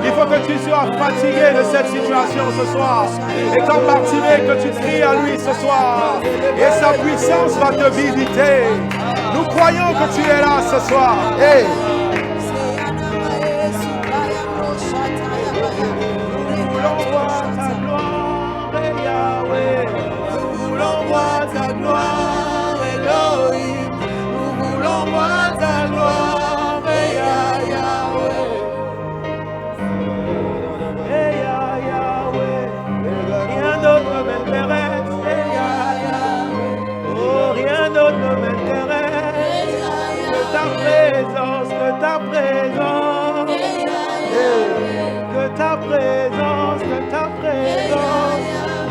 Il faut que tu sois fatigué de cette situation ce soir. Et comme Bartimée, que tu cries à lui ce soir. Et sa puissance va te visiter. Nous croyons que tu es là ce soir. Hey. Nous voulons voir ta gloire, Yahweh. Nous voulons voir ta gloire, Elohim. Nous voulons voir ta gloire.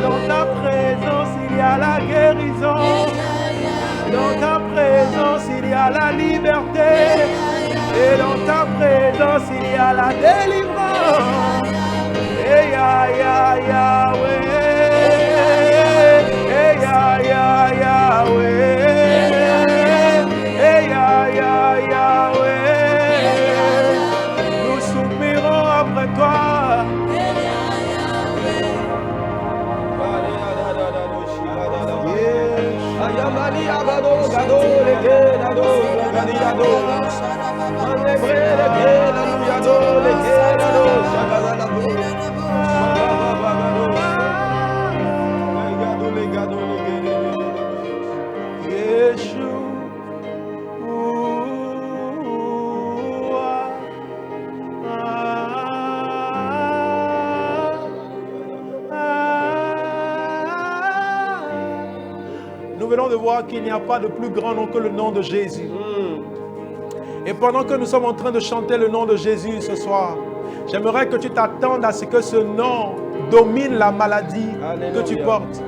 Dans ta présence, il y a la guérison. Dans ta présence, il y a la liberté. Et dans ta présence, il y a la délivrance. Et Yahweh. Et Yahweh. Et Yahweh. Nous soupirons après toi. venons de voir qu'il n'y a pas de plus grand nom que le nom de Jésus. Et pendant que nous sommes en train de chanter le nom de Jésus ce soir, j'aimerais que tu t'attendes à ce que ce nom domine la maladie que tu portes.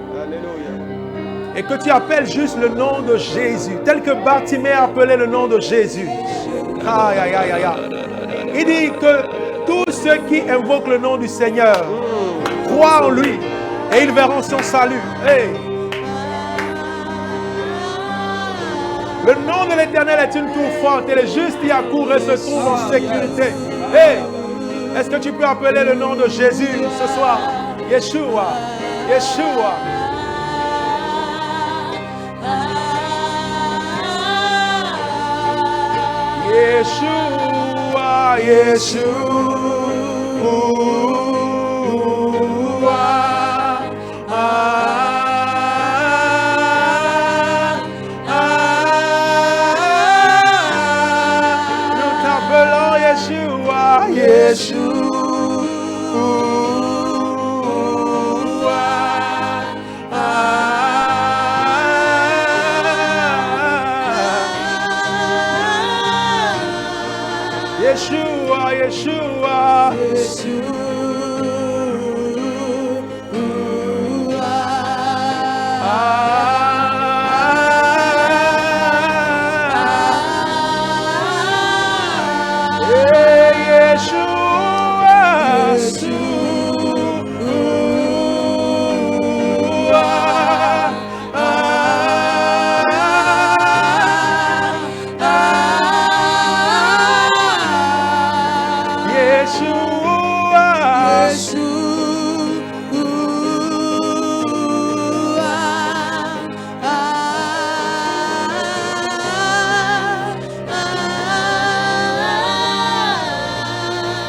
Et que tu appelles juste le nom de Jésus, tel que Bartimée a appelé le nom de Jésus. Aïe, aïe, aïe, aïe. Il dit que tous ceux qui invoquent le nom du Seigneur croient en lui et ils verront son salut. Hey. Le nom de l'Éternel est une tour forte et les justes y accourent et se trouvent en sécurité. Hey. Est-ce que tu peux appeler le nom de Jésus ce soir? Yeshua, Yeshua. Yeshua, Yeshua, nous t'appelons Yeshua, Yeshua. Yeshua, Yeshua,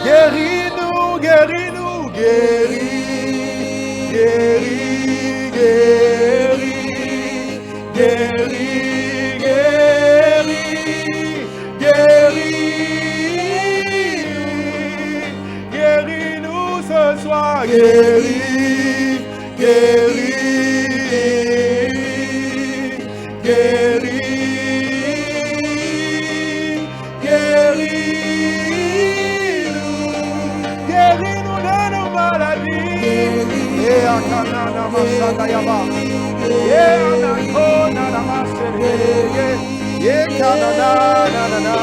Guéris-nous, guéris-nous, guéris, guéris, guéris, guéris, guéris, guéris, guéris-nous ce soir, guéris, guéris, guéris, guéris. Guéris-nous de nos maladies. Et Akanana Masada Yaba. Et Anakona Namasere. Et Kanana Nana.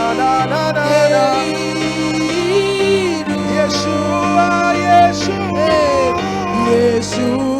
Yeshua, Yeshua, Yeshua.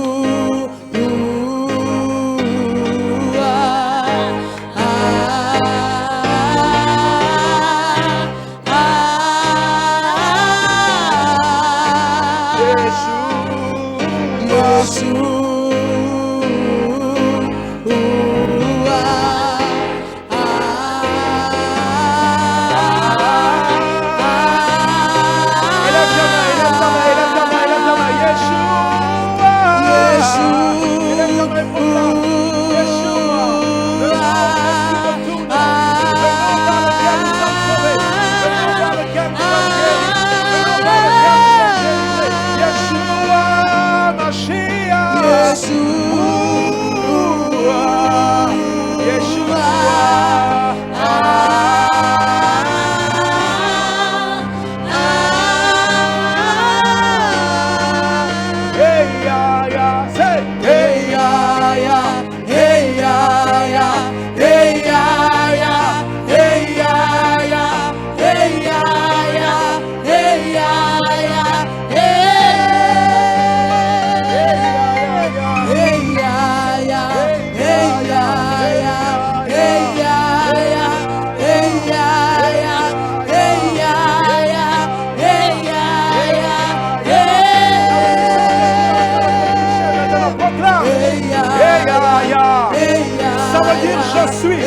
Je suis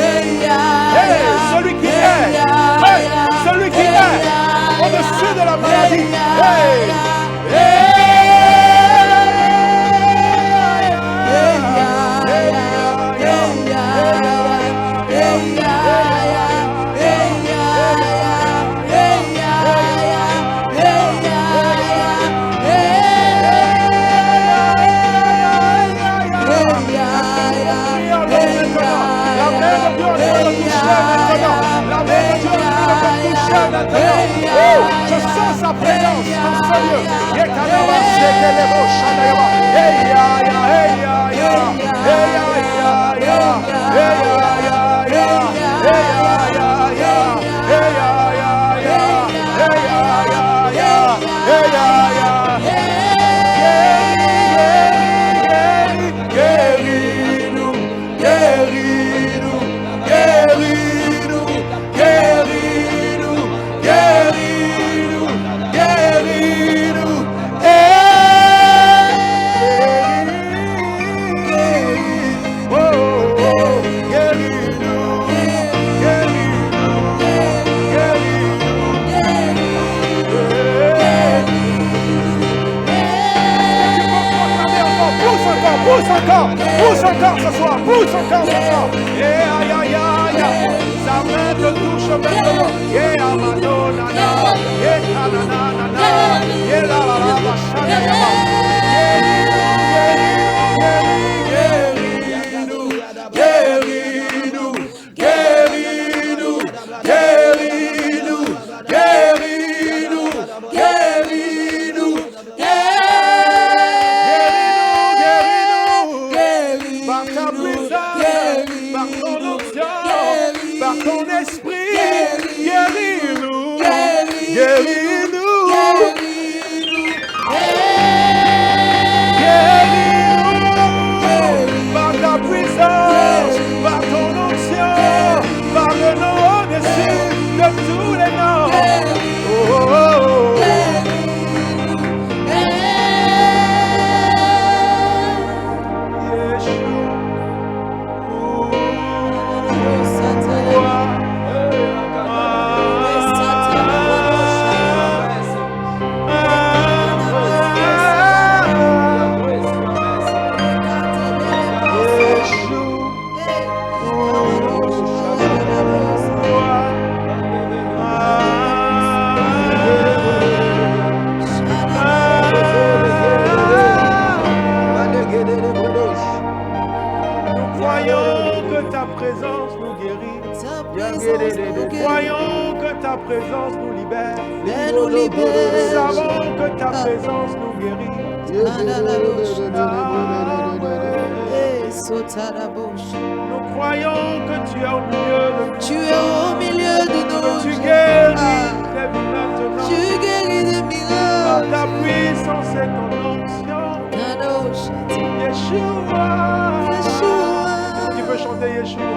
celui qui est, celui qui est au-dessus de la maladie. sens sa présence dans ce lieu. Pousse encore ce soir, pousse encore ce soir. Sa main te touche maintenant. Croyons que ta présence nous libère. Nous savons que ta présence nous guérit. Nous croyons que tu es au milieu de nous. Tu es au milieu de nous. Tu guéris les vies maintenant. Tu guéris des miracles. Par ta puissance et ton onction. Yeshua. Tu peux chanter Yeshua.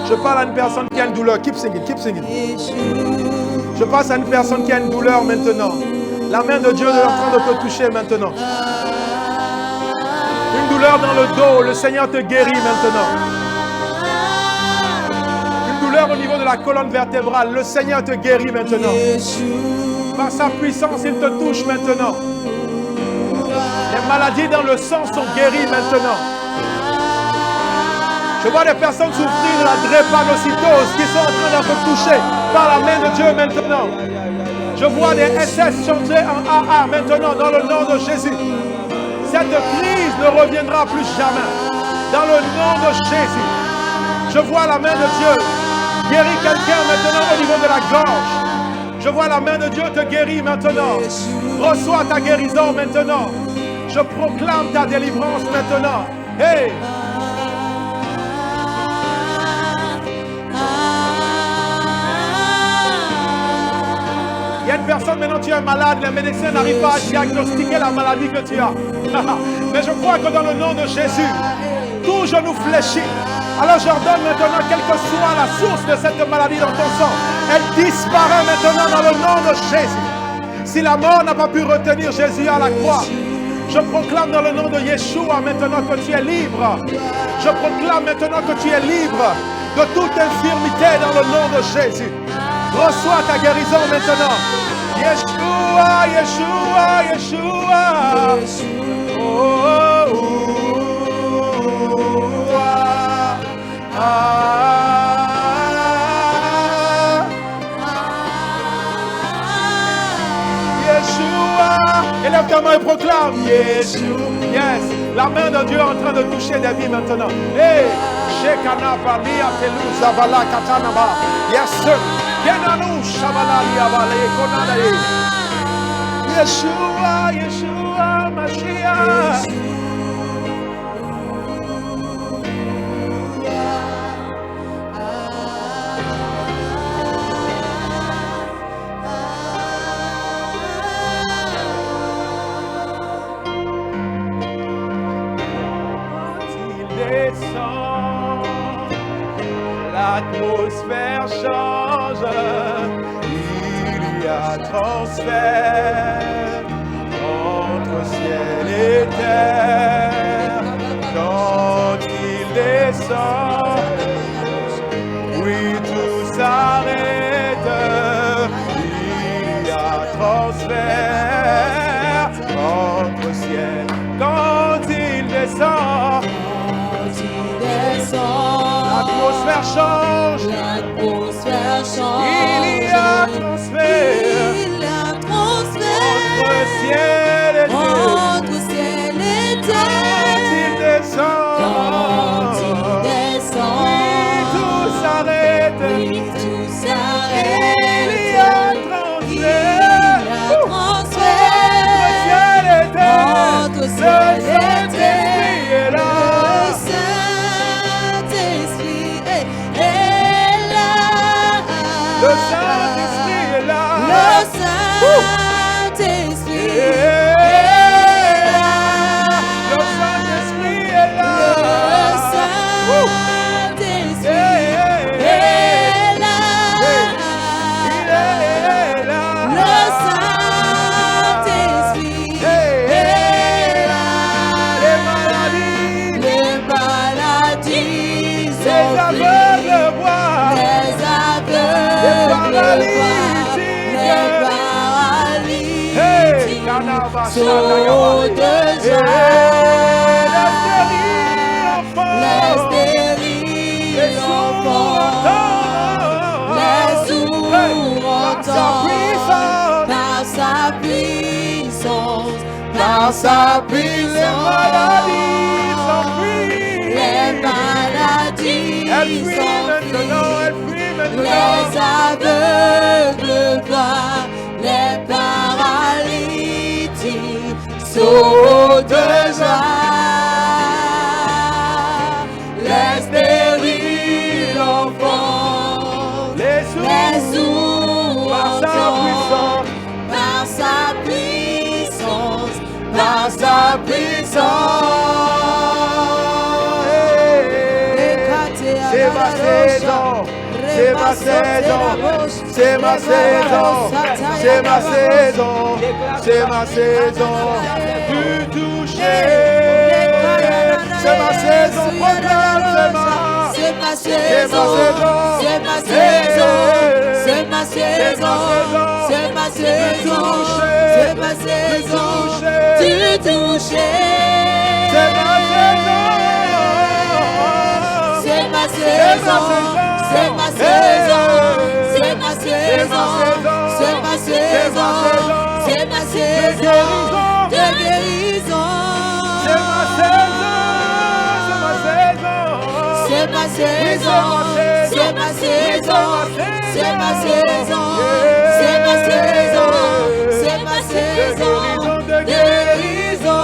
Je parle à une personne qui a une douleur. Keep singing, keep singing. Je passe à une personne qui a une douleur maintenant. La main de Dieu est en train de te toucher maintenant. Une douleur dans le dos, le Seigneur te guérit maintenant. Une douleur au niveau de la colonne vertébrale, le Seigneur te guérit maintenant. Par sa puissance, il te touche maintenant. Les maladies dans le sang sont guéries maintenant. Je vois des personnes souffrir de la drépanocytose qui sont en train d'être touchées par la main de Dieu maintenant. Je vois des SS chanter en AA maintenant dans le nom de Jésus. Cette crise ne reviendra plus jamais. Dans le nom de Jésus. Je vois la main de Dieu guérir quelqu'un maintenant au niveau de la gorge. Je vois la main de Dieu te guérir maintenant. Reçois ta guérison maintenant. Je proclame ta délivrance maintenant. Hey! Il y a une personne, maintenant tu es malade, les médecins n'arrivent pas à diagnostiquer la maladie que tu as. Mais je crois que dans le nom de Jésus, tout genou fléchit. Alors j'ordonne maintenant, quelle que soit la source de cette maladie dans ton sang, Elle disparaît maintenant dans le nom de Jésus. Si la mort n'a pas pu retenir Jésus à la croix, je proclame dans le nom de Yeshua maintenant que tu es libre. Je proclame maintenant que tu es libre de toute infirmité dans le nom de Jésus. Reçois ta guérison maintenant. Yeshua, Yeshua, Yeshua. Oh, Yeshua. Élève ta main et proclame. Yeshua. Yes. La main de Dieu est en train de toucher des vies maintenant. Hey. Shekana Balia Telu Zavala Katanaba. Yes, sir. Kenanu Shabalali Abale Konadae. Yeshua, Yeshua, Mashiach. L'atmosphère change, il y a transfert entre ciel et terre. Quand il descend, oui, tout s'arrête, il y a transfert entre ciel. Quand il descend, l'atmosphère change. L'atmosphère change. Il y a transfert. Il y a transfert. Entre ciel et terre. Entre ciel et terre. Quand il descend. Quand il descend. Oui, tout s'arrête. Oui, tout s'arrête. Il y a transfert. Il y a transfert. Entre ciel et terre. Entre ciel et terre. Est là. Le Saint-Esprit est là. Le Saint-Esprit est là. Le Saint-Esprit est là. Le Saint-Esprit est là. Il est là. Le Saint-Esprit est là. Les maladies les aveugles voient. Les paralytiques sautent de joie. Les stériles enfants, les sourds entendent par sa puissance, par sa puissance. Les maladies s'enfuient. Les aveugles voient, les paralytiques sautent de joie. Les stériles enfants, les sourds entendent par sa puissance, par sa puissance. C'est ma saison. C'est ma saison, c'est ma saison, c'est ma saison, c'est ma saison du toucher. C'est ma saison, c'est ma saison, c'est ma saison, c'est ma saison, c'est ma saison, c'est ma saison du toucher. C'est ma saison, c'est ma saison. C'est ma saison, c'est ma saison, c'est ma saison, c'est ma saison de guérison. C'est ma saison, c'est ma saison, c'est ma saison, c'est ma saison, c'est ma saison, c'est ma saison de guérison.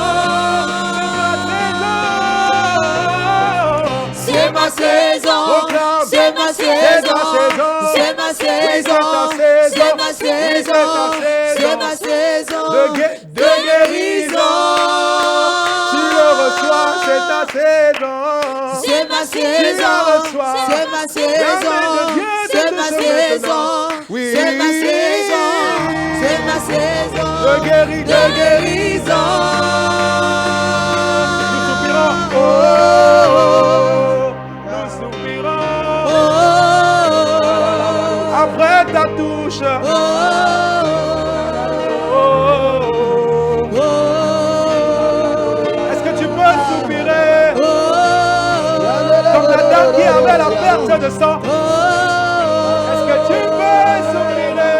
C'est ma saison, c'est ma saison, c'est ma saison, c'est ma saison, c'est ma saison de guérison. Tu le reçois, c'est ta saison. C'est ma saison, c'est ma saison, c'est ma saison. saison de guérison. Nous soupirons. Oh, nous soupirons. Après ta touche. Est-ce que tu peux soupirer comme la dame qui avait la perte de sang? Est-ce que tu peux soupirer?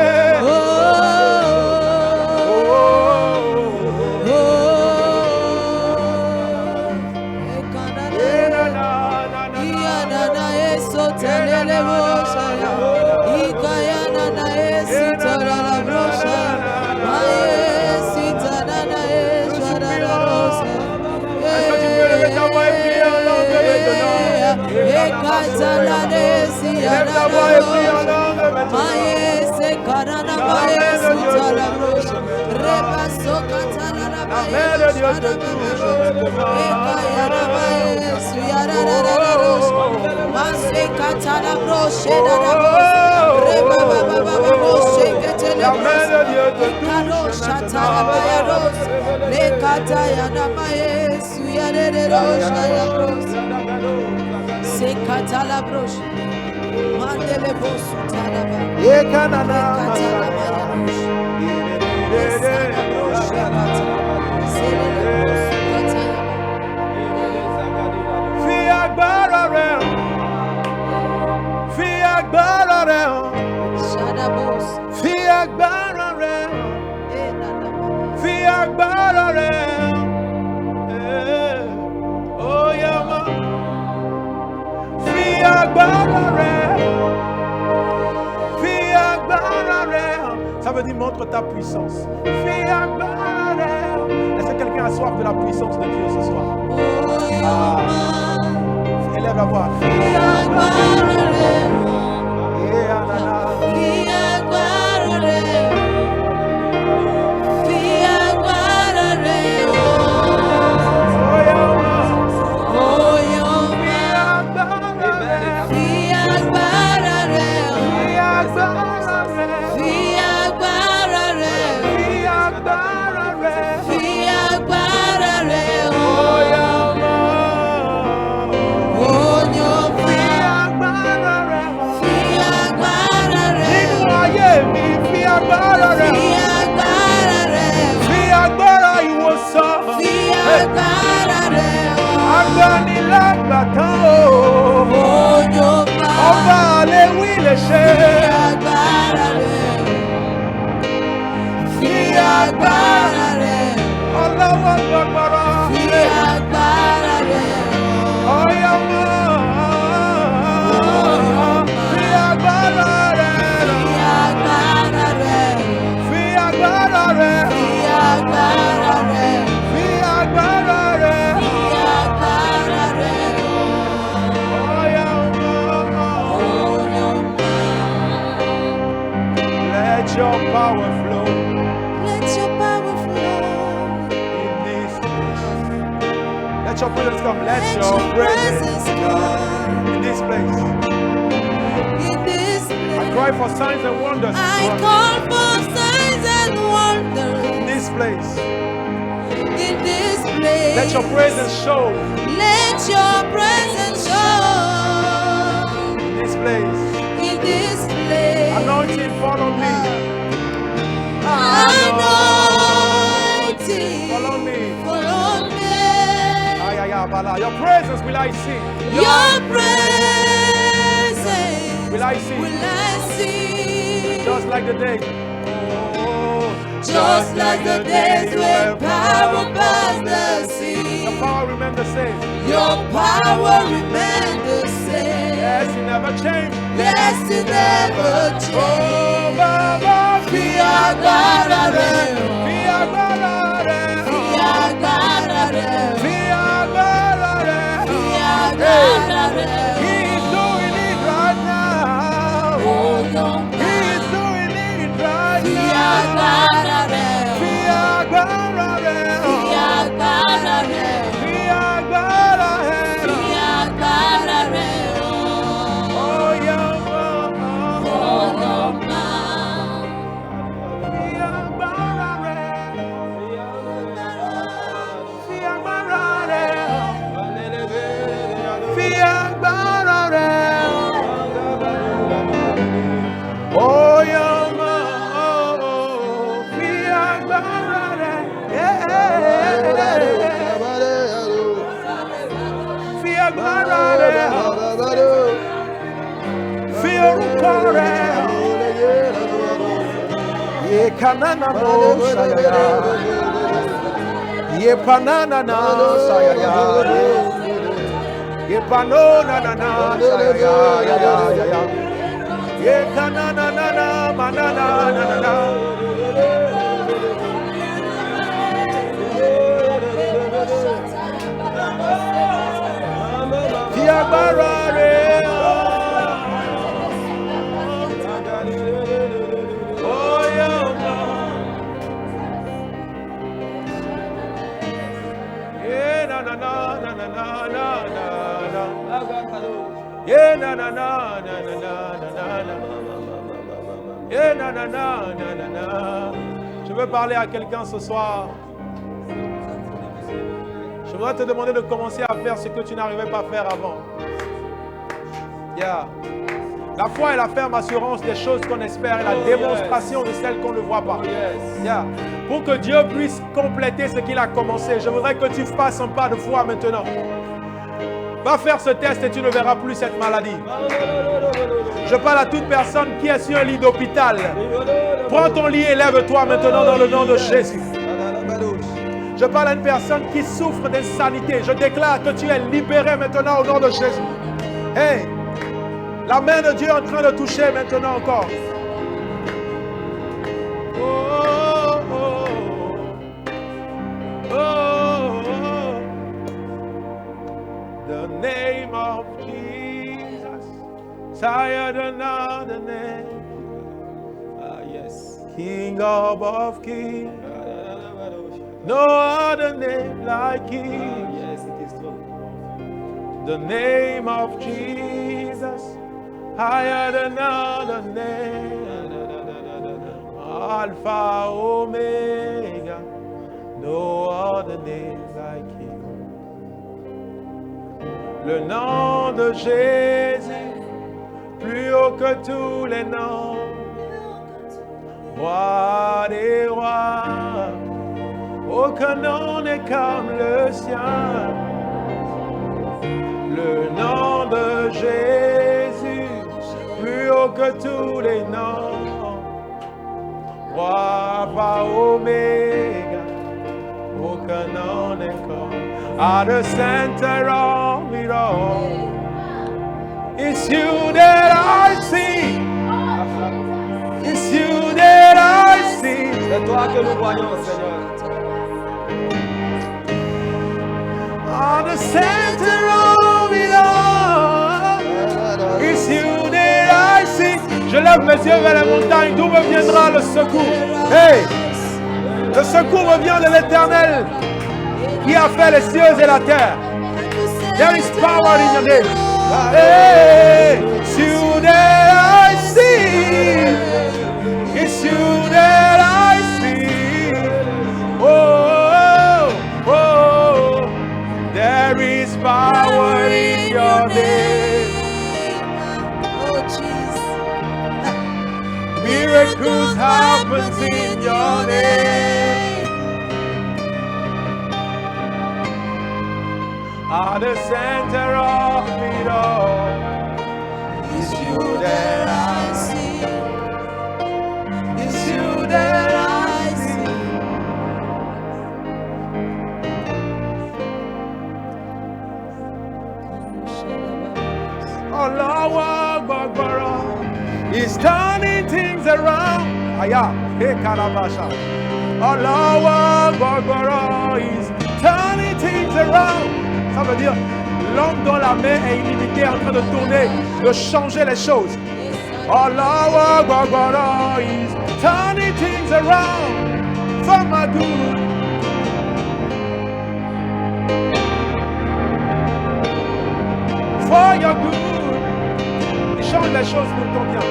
Lève ta voix et prie en langue maintenant. La main de Dieu te touche La main de Dieu te touche Mandele bosu talaba. Ye kanana. Fi agbára rẹ̀. Fi agbára rẹ̀. Fi agbára rẹ̀. Fi agbára rẹ̀. Oh yama. Fi agbára rẹ̀. Ça veut dire montre ta puissance. Est-ce que quelqu'un a soif de la puissance de Dieu ce soir? Élève la voix. Ọba lè wí lè ṣe. Fi agbára rẹ̀. Ọlọ́wọ́ gbọgbọrọ. Fi agbára rẹ̀. Ọyọ mọ́. Fi agbára rẹ̀. Fi agbára rẹ̀. Fi agbára rẹ̀. Fi agbára rẹ̀. Fi agbára rẹ̀. Fi agbára rẹ̀. Let your power flow. Let your power flow. In this place. Let your presence come. Let your presence come. In this place. In this place. I cry for signs and wonders. I call for signs and wonders. In this place. In this place. Let your presence show. Let your presence show. In this place. In this place. Anointing fall on me. Anointing follow me. Follow me. Your presence will I see. Your presence will I see. Will I see. Just like the day. Just like the days when power passed the sea. Your power remains the same. Your power remains the same. Yes, it never changed. Yes, it never changed. Oh, Baba, fi agbára rẹ̀. Fi agbára rẹ̀. Fi agbára rẹ̀. Fi agbára rẹ̀. Fi agbára rẹ̀. He is doing it right now. He is doing it right now. Fi agbára rẹ̀. Fi agbára rẹ̀. Fi agbára rẹ̀. Fi agbára rẹ̀. Fi agbára rẹ̀. forever. Ye kanana no sayaya. Ye panana na sayaya. Ye panona na na sayaya ya ya ya. Ye kanana na na manana na na na. Fiabarare. Oh yeah. Yeah na na na na na na na na. Yeah na na na na na na na na. Yeah na na na na na na. Je veux parler à quelqu'un ce soir. Je voudrais te demander de commencer à faire ce que tu n'arrivais pas à faire avant. Yeah. La foi est la ferme assurance des choses qu'on espère et la démonstration de celles qu'on ne voit pas. Yeah. Pour que Dieu puisse compléter ce qu'il a commencé, je voudrais que tu fasses un pas de foi maintenant. Va faire ce test et tu ne verras plus cette maladie. Je parle à toute personne qui est sur un lit d'hôpital. Prends ton lit et lève-toi maintenant dans le nom de Jésus. Je parle à une personne qui souffre d'insanité. Je déclare que tu es libéré maintenant au nom de Jésus. Hey, la main de Dieu est en train de toucher maintenant encore. Oh, oh, oh, oh. The name of Jesus, higher than other name. Yes. King above kings. No other name like Him. Yes, it is true. The name of Jesus, higher than other name. Alpha, Omega, no other name like Him. Le nom de Jésus, plus haut que tous les noms. Roi des rois. Aucun nom n'est comme le sien. Le nom de Jésus, plus haut que tous les noms. Roi, Alpha, Oméga, aucun nom n'est comme. At the center of it all, it's you that I see. It's you that I see. C'est toi que nous voyons, Seigneur. At the center of it all, it's you that I see. Je lève mes yeux vers les montagnes, d'où me viendra le secours. Hey, le secours me vient de l'Éternel, qui a fait les cieux et la terre. There is power in your name. Hey, it's you that I see. It's you that I see. Oh, oh, oh. There is power in your name. Oh, Jesus. Miracles happen in your name. At the center of it all, it's you that I see. It's you that I see. Allah Akbar is turning things around. Aya, hey Karabasha. Allah Akbar is turning things around. Ça veut dire l'homme dont la main est illimitée est en train de tourner, de changer les choses. Allah Akbar is turning things around for my good. For your good. Il change les choses pour ton bien.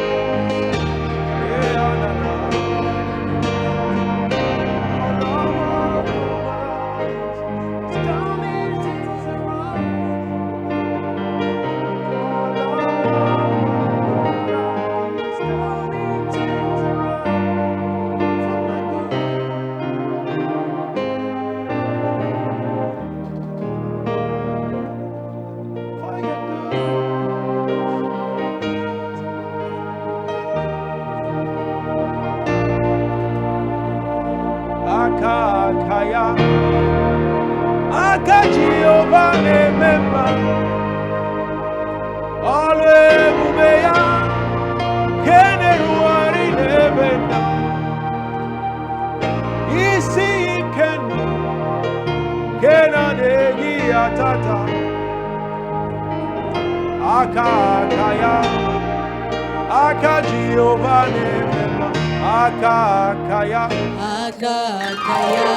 kaya. Aka Jehovah nememba. Alwe mubeya. Kene ruari nebenda. Isi kenu. Kena negi atata. Aka kaya. Aka Jehovah nememba. Aka kaya. Aka kaya.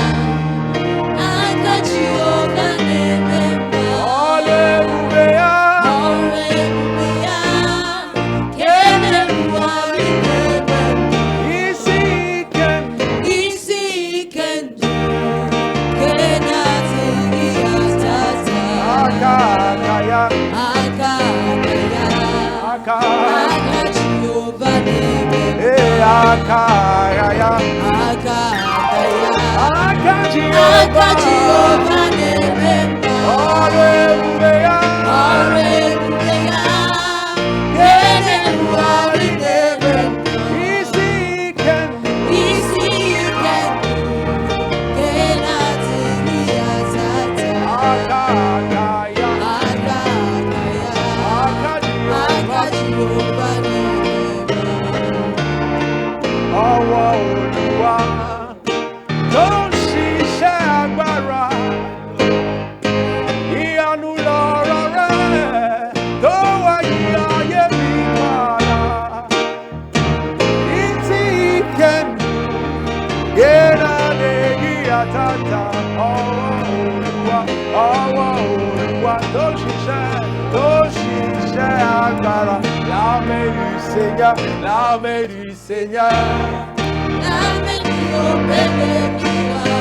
Aka Jehovah nememba. Hallelujah. Hallelujah. Kene ruari nebemba. Isi kenu. Kena tegi atata. Aka kaya. Aka kaya. Aka. Aka Jehovah nememba. Aka kaya. Aka kaya. Aka Aka Jehovah. Jehovah nememba. Hallelujah. Hallelujah. Kene ruari nebemba. Isi kenu. Isi kenu. Kena tegi atata. Aka kaya. Aka kaya. Aka Aka Jehovah. Jehovah nememba. Ọwọ́ Olúwa tó ń ṣiṣẹ́ agbára. Ìyanu lọ̀rọ̀ rẹ̀ tó wá yí ayé mi padà. Ìtì ìkẹnu yéra lè yí àtàtà. Ọwọ́ Olúwa tó ń ṣiṣẹ́ agbára. L'âme du Seigneur, l'âme du Seigneur. L'âme du haut bénira.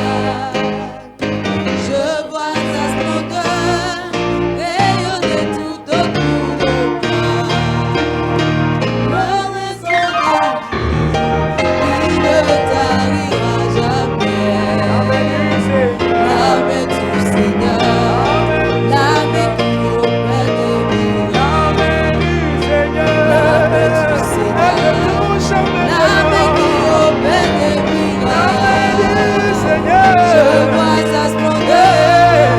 Je vois sa splendeur rayonner tout autour de moi. Le raisonnement, il ne tarira jamais. L'âme du Seigneur, l'âme du haut bénira. L'âme du Seigneur, l'âme du haut bénira. Je vois sa splendeur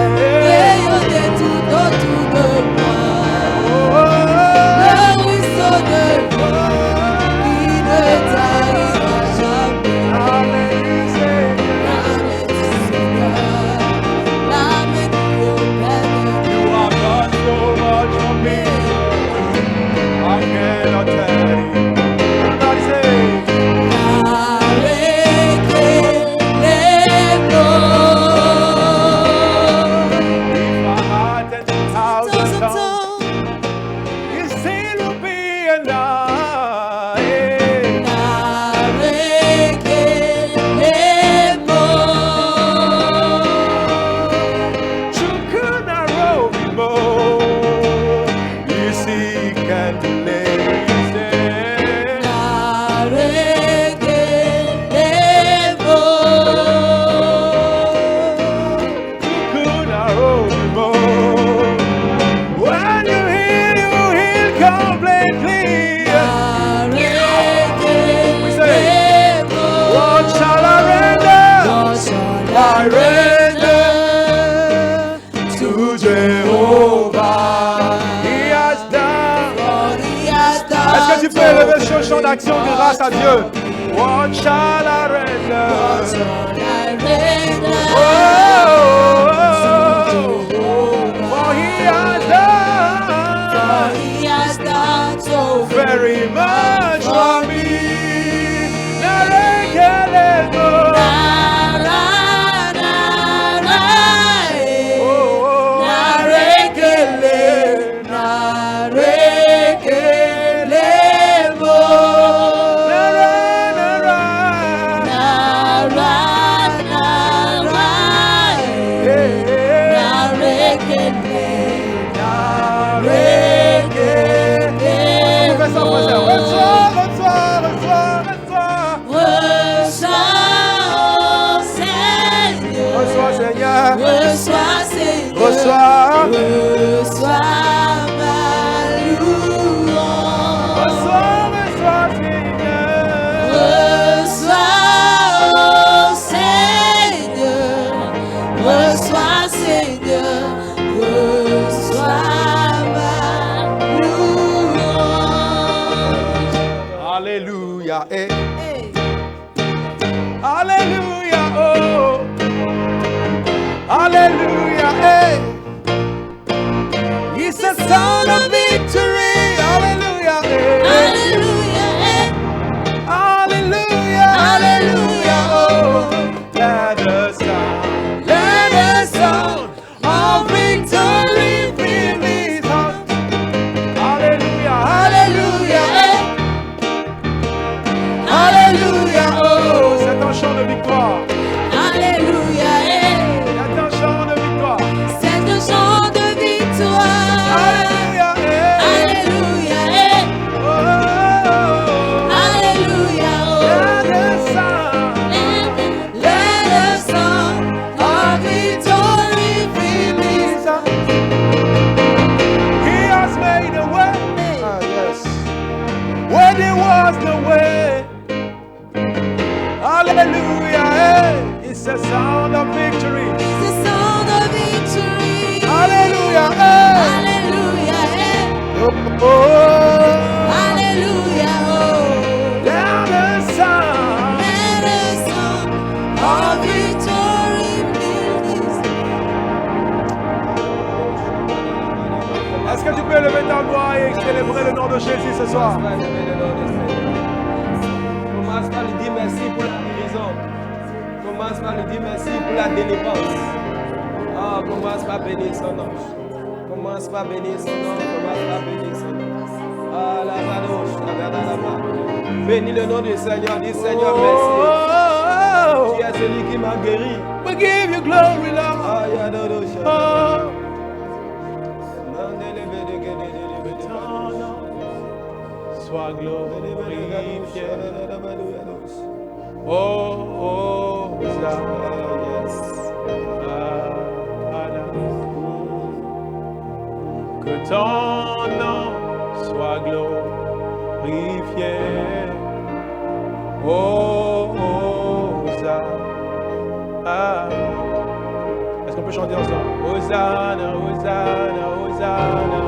rayonner tout autour de moi. Le ruisseau de l'eau qui ne tarira jamais. L'âme du Seigneur, l'âme du haut bénira. You have done so much for me. I cannot tell you. Everybody say, if I had 10,000 tongues, it still would be enough. You could not roll me more. You see, can't lazy. You could not roll me more. When you heal completely. What shall I render? I render to Jehovah. He has done. Est-ce que tu peux élever ce chant d'action grâce à Dieu? What shall I render? Oh, for he has done very much for me. Narekelemo. Alléluia. Hey. Alléluia. Oh. Alléluia. Hey. It's a sound of victory. Hallelujah. Hey. Hallelujah. Hallelujah. Hallelujah. Oh. Let the sound of victory fill this house. Hallelujah. Hallelujah. Hallelujah. Oh. C'est un chant de victoire. Alléluia. C'est un chant de victoire. C'est un chant de victoire. Alléluia. Alléluia. Oh. Alléluia. Let the sound. Let the sound of victory fill this house. He has made a way. Ah, yes. Where there was no way. Hallelujah. Hey. It's a sound of victory. It's the sound of victory. Hallelujah. Hey. Hallelujah. Oh, oh. Hallelujah. Let the sound. Let the sound of victory fill this house. Est-ce que tu peux lever ta voix et célébrer le nom de Jésus ce soir? Commence par lui dire merci pour la guérison. Commence par lui dire merci pour la délivrance. Ah, commence par bénir son nom. Commence par bénir son nom. Commence par bénir son nom. Ah, la badouche, la verda la bas. Bénis le nom du Seigneur. Dis Seigneur, merci. Tu es celui qui m'a guéri. We give you glory, Lord. Ah, yadodo, Oh. Sois glorifié. Oh, oh, yes. Que ton nom soit glorifié. Oh, oh, Hosanna. Est-ce qu'on peut chanter ensemble? Hosanna, Hosanna, Hosanna.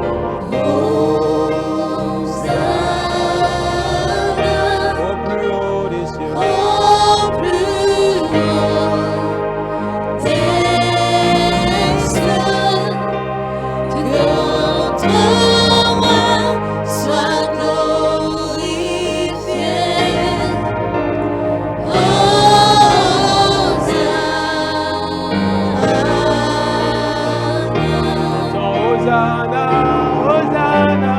Au plus haut des cieux. Au plus haut des cieux, que ton roi soit glorifié. Hosanna, Hosanna.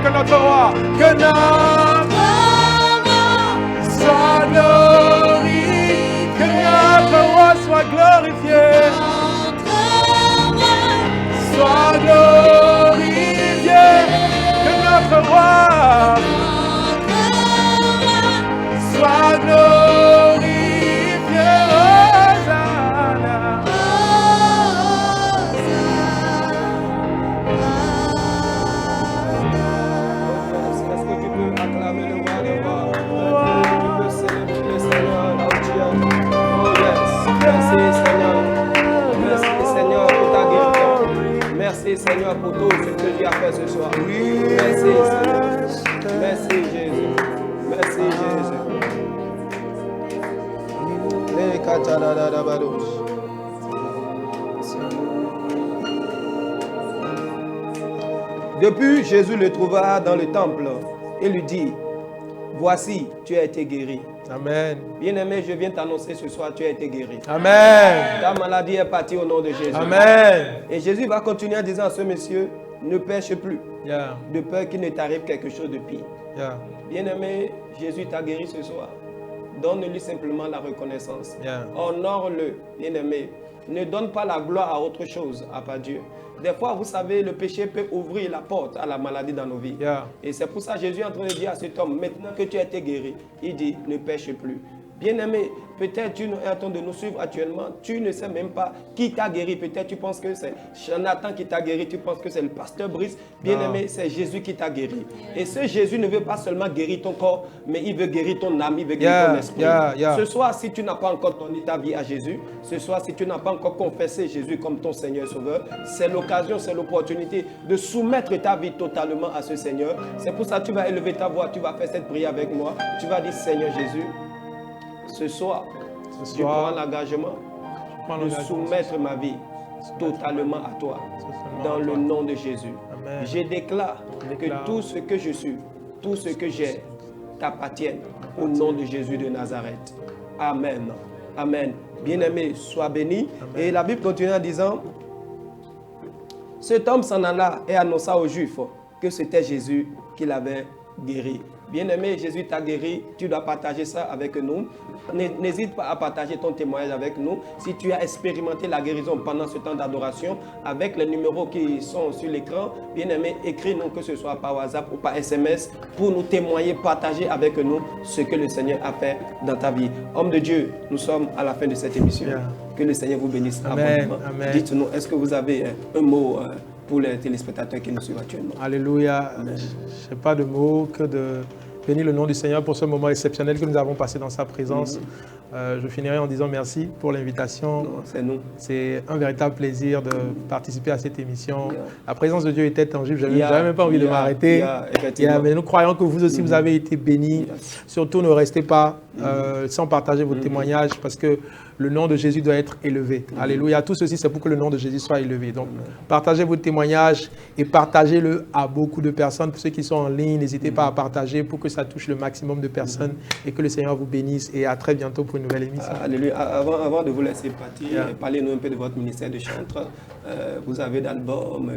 Que notre roi, que notre roi soit glorifié, que notre roi soit glorifié, soit glorifié, que notre roi soit glorifié. Merci Seigneur pour ta guérison. Merci fait ce soir. Merci, Seigneur. Merci, Jésus. Merci, Jésus. Depuis, Jésus le trouva dans le temple et lui dit, voici, tu as été guéri. Amen. Bien-aimé, je viens t'annoncer ce soir, tu as été guéri. Amen. Ta maladie est partie au nom de Jésus. Amen. Et Jésus va continuer en disant à ce monsieur, ne pêche plus, Yeah. de peur qu'il ne t'arrive quelque chose de pire. Yeah. Bien-aimé, Jésus t'a guéri ce soir. Donne-lui simplement la reconnaissance. Yeah. Honore-le, bien-aimé. Ne donne pas la gloire à autre chose, à part Dieu. Des fois, vous savez, le péché peut ouvrir la porte à la maladie dans nos vies. Yeah. Et c'est pour ça que Jésus est en train de dire à cet homme, maintenant que tu as été guéri, il dit, ne pêche plus. Bien-aimé, peut-être tu es en train de nous suivre actuellement, tu ne sais même pas qui t'a guéri. Peut-être tu penses que c'est Jonathan qui t'a guéri, tu penses que c'est le pasteur Brice. Bien-aimé, c'est Jésus qui t'a guéri. Et ce Jésus ne veut pas seulement guérir ton corps, mais il veut guérir ton âme, il veut guérir ton esprit. Ce soir, si tu n'as pas encore donné ta vie à Jésus, ce soir, si tu n'as pas encore confessé Jésus comme ton Seigneur et Sauveur, c'est l'occasion, c'est l'opportunité de soumettre ta vie totalement à ce Seigneur. C'est pour ça que tu vas élever ta voix, tu vas faire cette prière avec moi. Tu vas dire, Seigneur Jésus, ce soir, je prends l'engagement de soumettre ma vie totalement à toi, dans le nom de Jésus. Amen. Je déclare que tout ce que je suis, tout ce que j'ai, t'appartienne au nom de Jésus de Nazareth. Amen. Amen. Bien-aimé, sois béni. Amen. Et la Bible continue en disant, cet homme s'en alla et annonça aux Juifs que c'était Jésus qui l'avait guéri. Bien-aimé, Jésus t'a guéri, tu dois partager ça avec nous. N'hésite pas à partager ton témoignage avec nous. Si tu as expérimenté la guérison pendant ce temps d'adoration, avec les numéros qui sont sur l'écran, bien-aimé, écris-nous, que ce soit par WhatsApp ou par SMS, pour nous témoigner, partager avec nous ce que le Seigneur a fait dans ta vie. Homme de Dieu, nous sommes à la fin de cette émission. Yeah. Que le Seigneur vous bénisse abondamment. Dites-nous, est-ce que vous avez un mot pour les téléspectateurs qui nous suivent actuellement? Alléluia. Je n'ai pas de mots que de bénir le nom du Seigneur pour ce moment exceptionnel que nous avons passé dans sa présence. Je finirai en disant merci pour l'invitation. C'est nous. C'est un véritable plaisir de participer à cette émission. La présence de Dieu était tangible. Je n'avais même pas envie de m'arrêter. Mais nous croyons que vous aussi, vous avez été bénis. Surtout, ne restez pas sans partager vos témoignages parce que le nom de Jésus doit être élevé. Alléluia. Tout ceci, c'est pour que le nom de Jésus soit élevé. Donc, partagez vos témoignages et partagez-le à beaucoup de personnes. Pour ceux qui sont en ligne, n'hésitez pas à partager pour que ça touche le maximum de personnes et que le Seigneur vous bénisse. Et à très bientôt pour une nouvelle émission. Alléluia. Avant de vous laisser partir, parlez-nous un peu de votre ministère de chantre. Vous avez d'albums.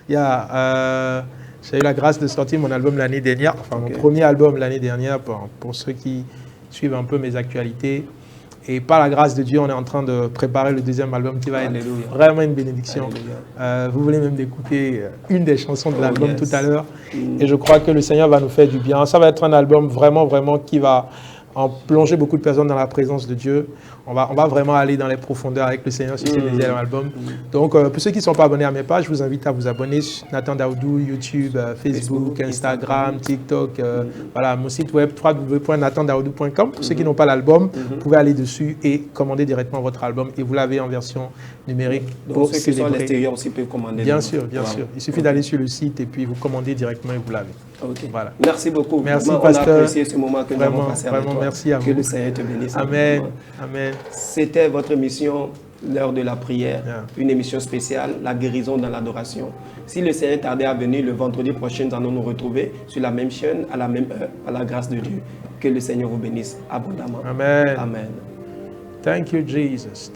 J'ai eu la grâce de sortir mon album l'année dernière, enfin mon premier album l'année dernière pour ceux qui suivent un peu mes actualités. Et par la grâce de Dieu, on est en train de préparer le deuxième album qui va être vraiment une bénédiction. Vous voulez même d'écouter une des chansons de l'album tout à l'heure. Et je crois que le Seigneur va nous faire du bien. Ça va être un album vraiment qui va en plonger beaucoup de personnes dans la présence de Dieu. On va vraiment aller dans les profondeurs avec le Seigneur sur ce deuxième album. Donc, pour ceux qui ne sont pas abonnés à mes pages, je vous invite à vous abonner sur Nathan Daoudou, YouTube, Facebook, Instagram, TikTok. Voilà, mon site web www.nathandaoudou.com. Pour ceux qui n'ont pas l'album, vous pouvez aller dessus et commander directement votre album. Et vous l'avez en version numérique. Donc, ceux qui sont à l'extérieur aussi peuvent commander. Bien sûr, bien sûr. Il suffit d'aller sur le site et puis vous commandez directement et vous l'avez. Voilà. Merci beaucoup. Merci, pasteur. On a apprécié ce moment que nous avons passé avec toi. Merci à vous. Que le Seigneur te bénisse. Amen. Amen. C'était votre émission, l'heure de la prière, une émission spéciale, la guérison dans l'adoration. Si le Seigneur tardait à venir le vendredi prochain, nous allons nous retrouver sur la même chaîne, à la même heure, par la grâce de Dieu. Que le Seigneur vous bénisse abondamment. Amen. Amen. Thank you, Jesus.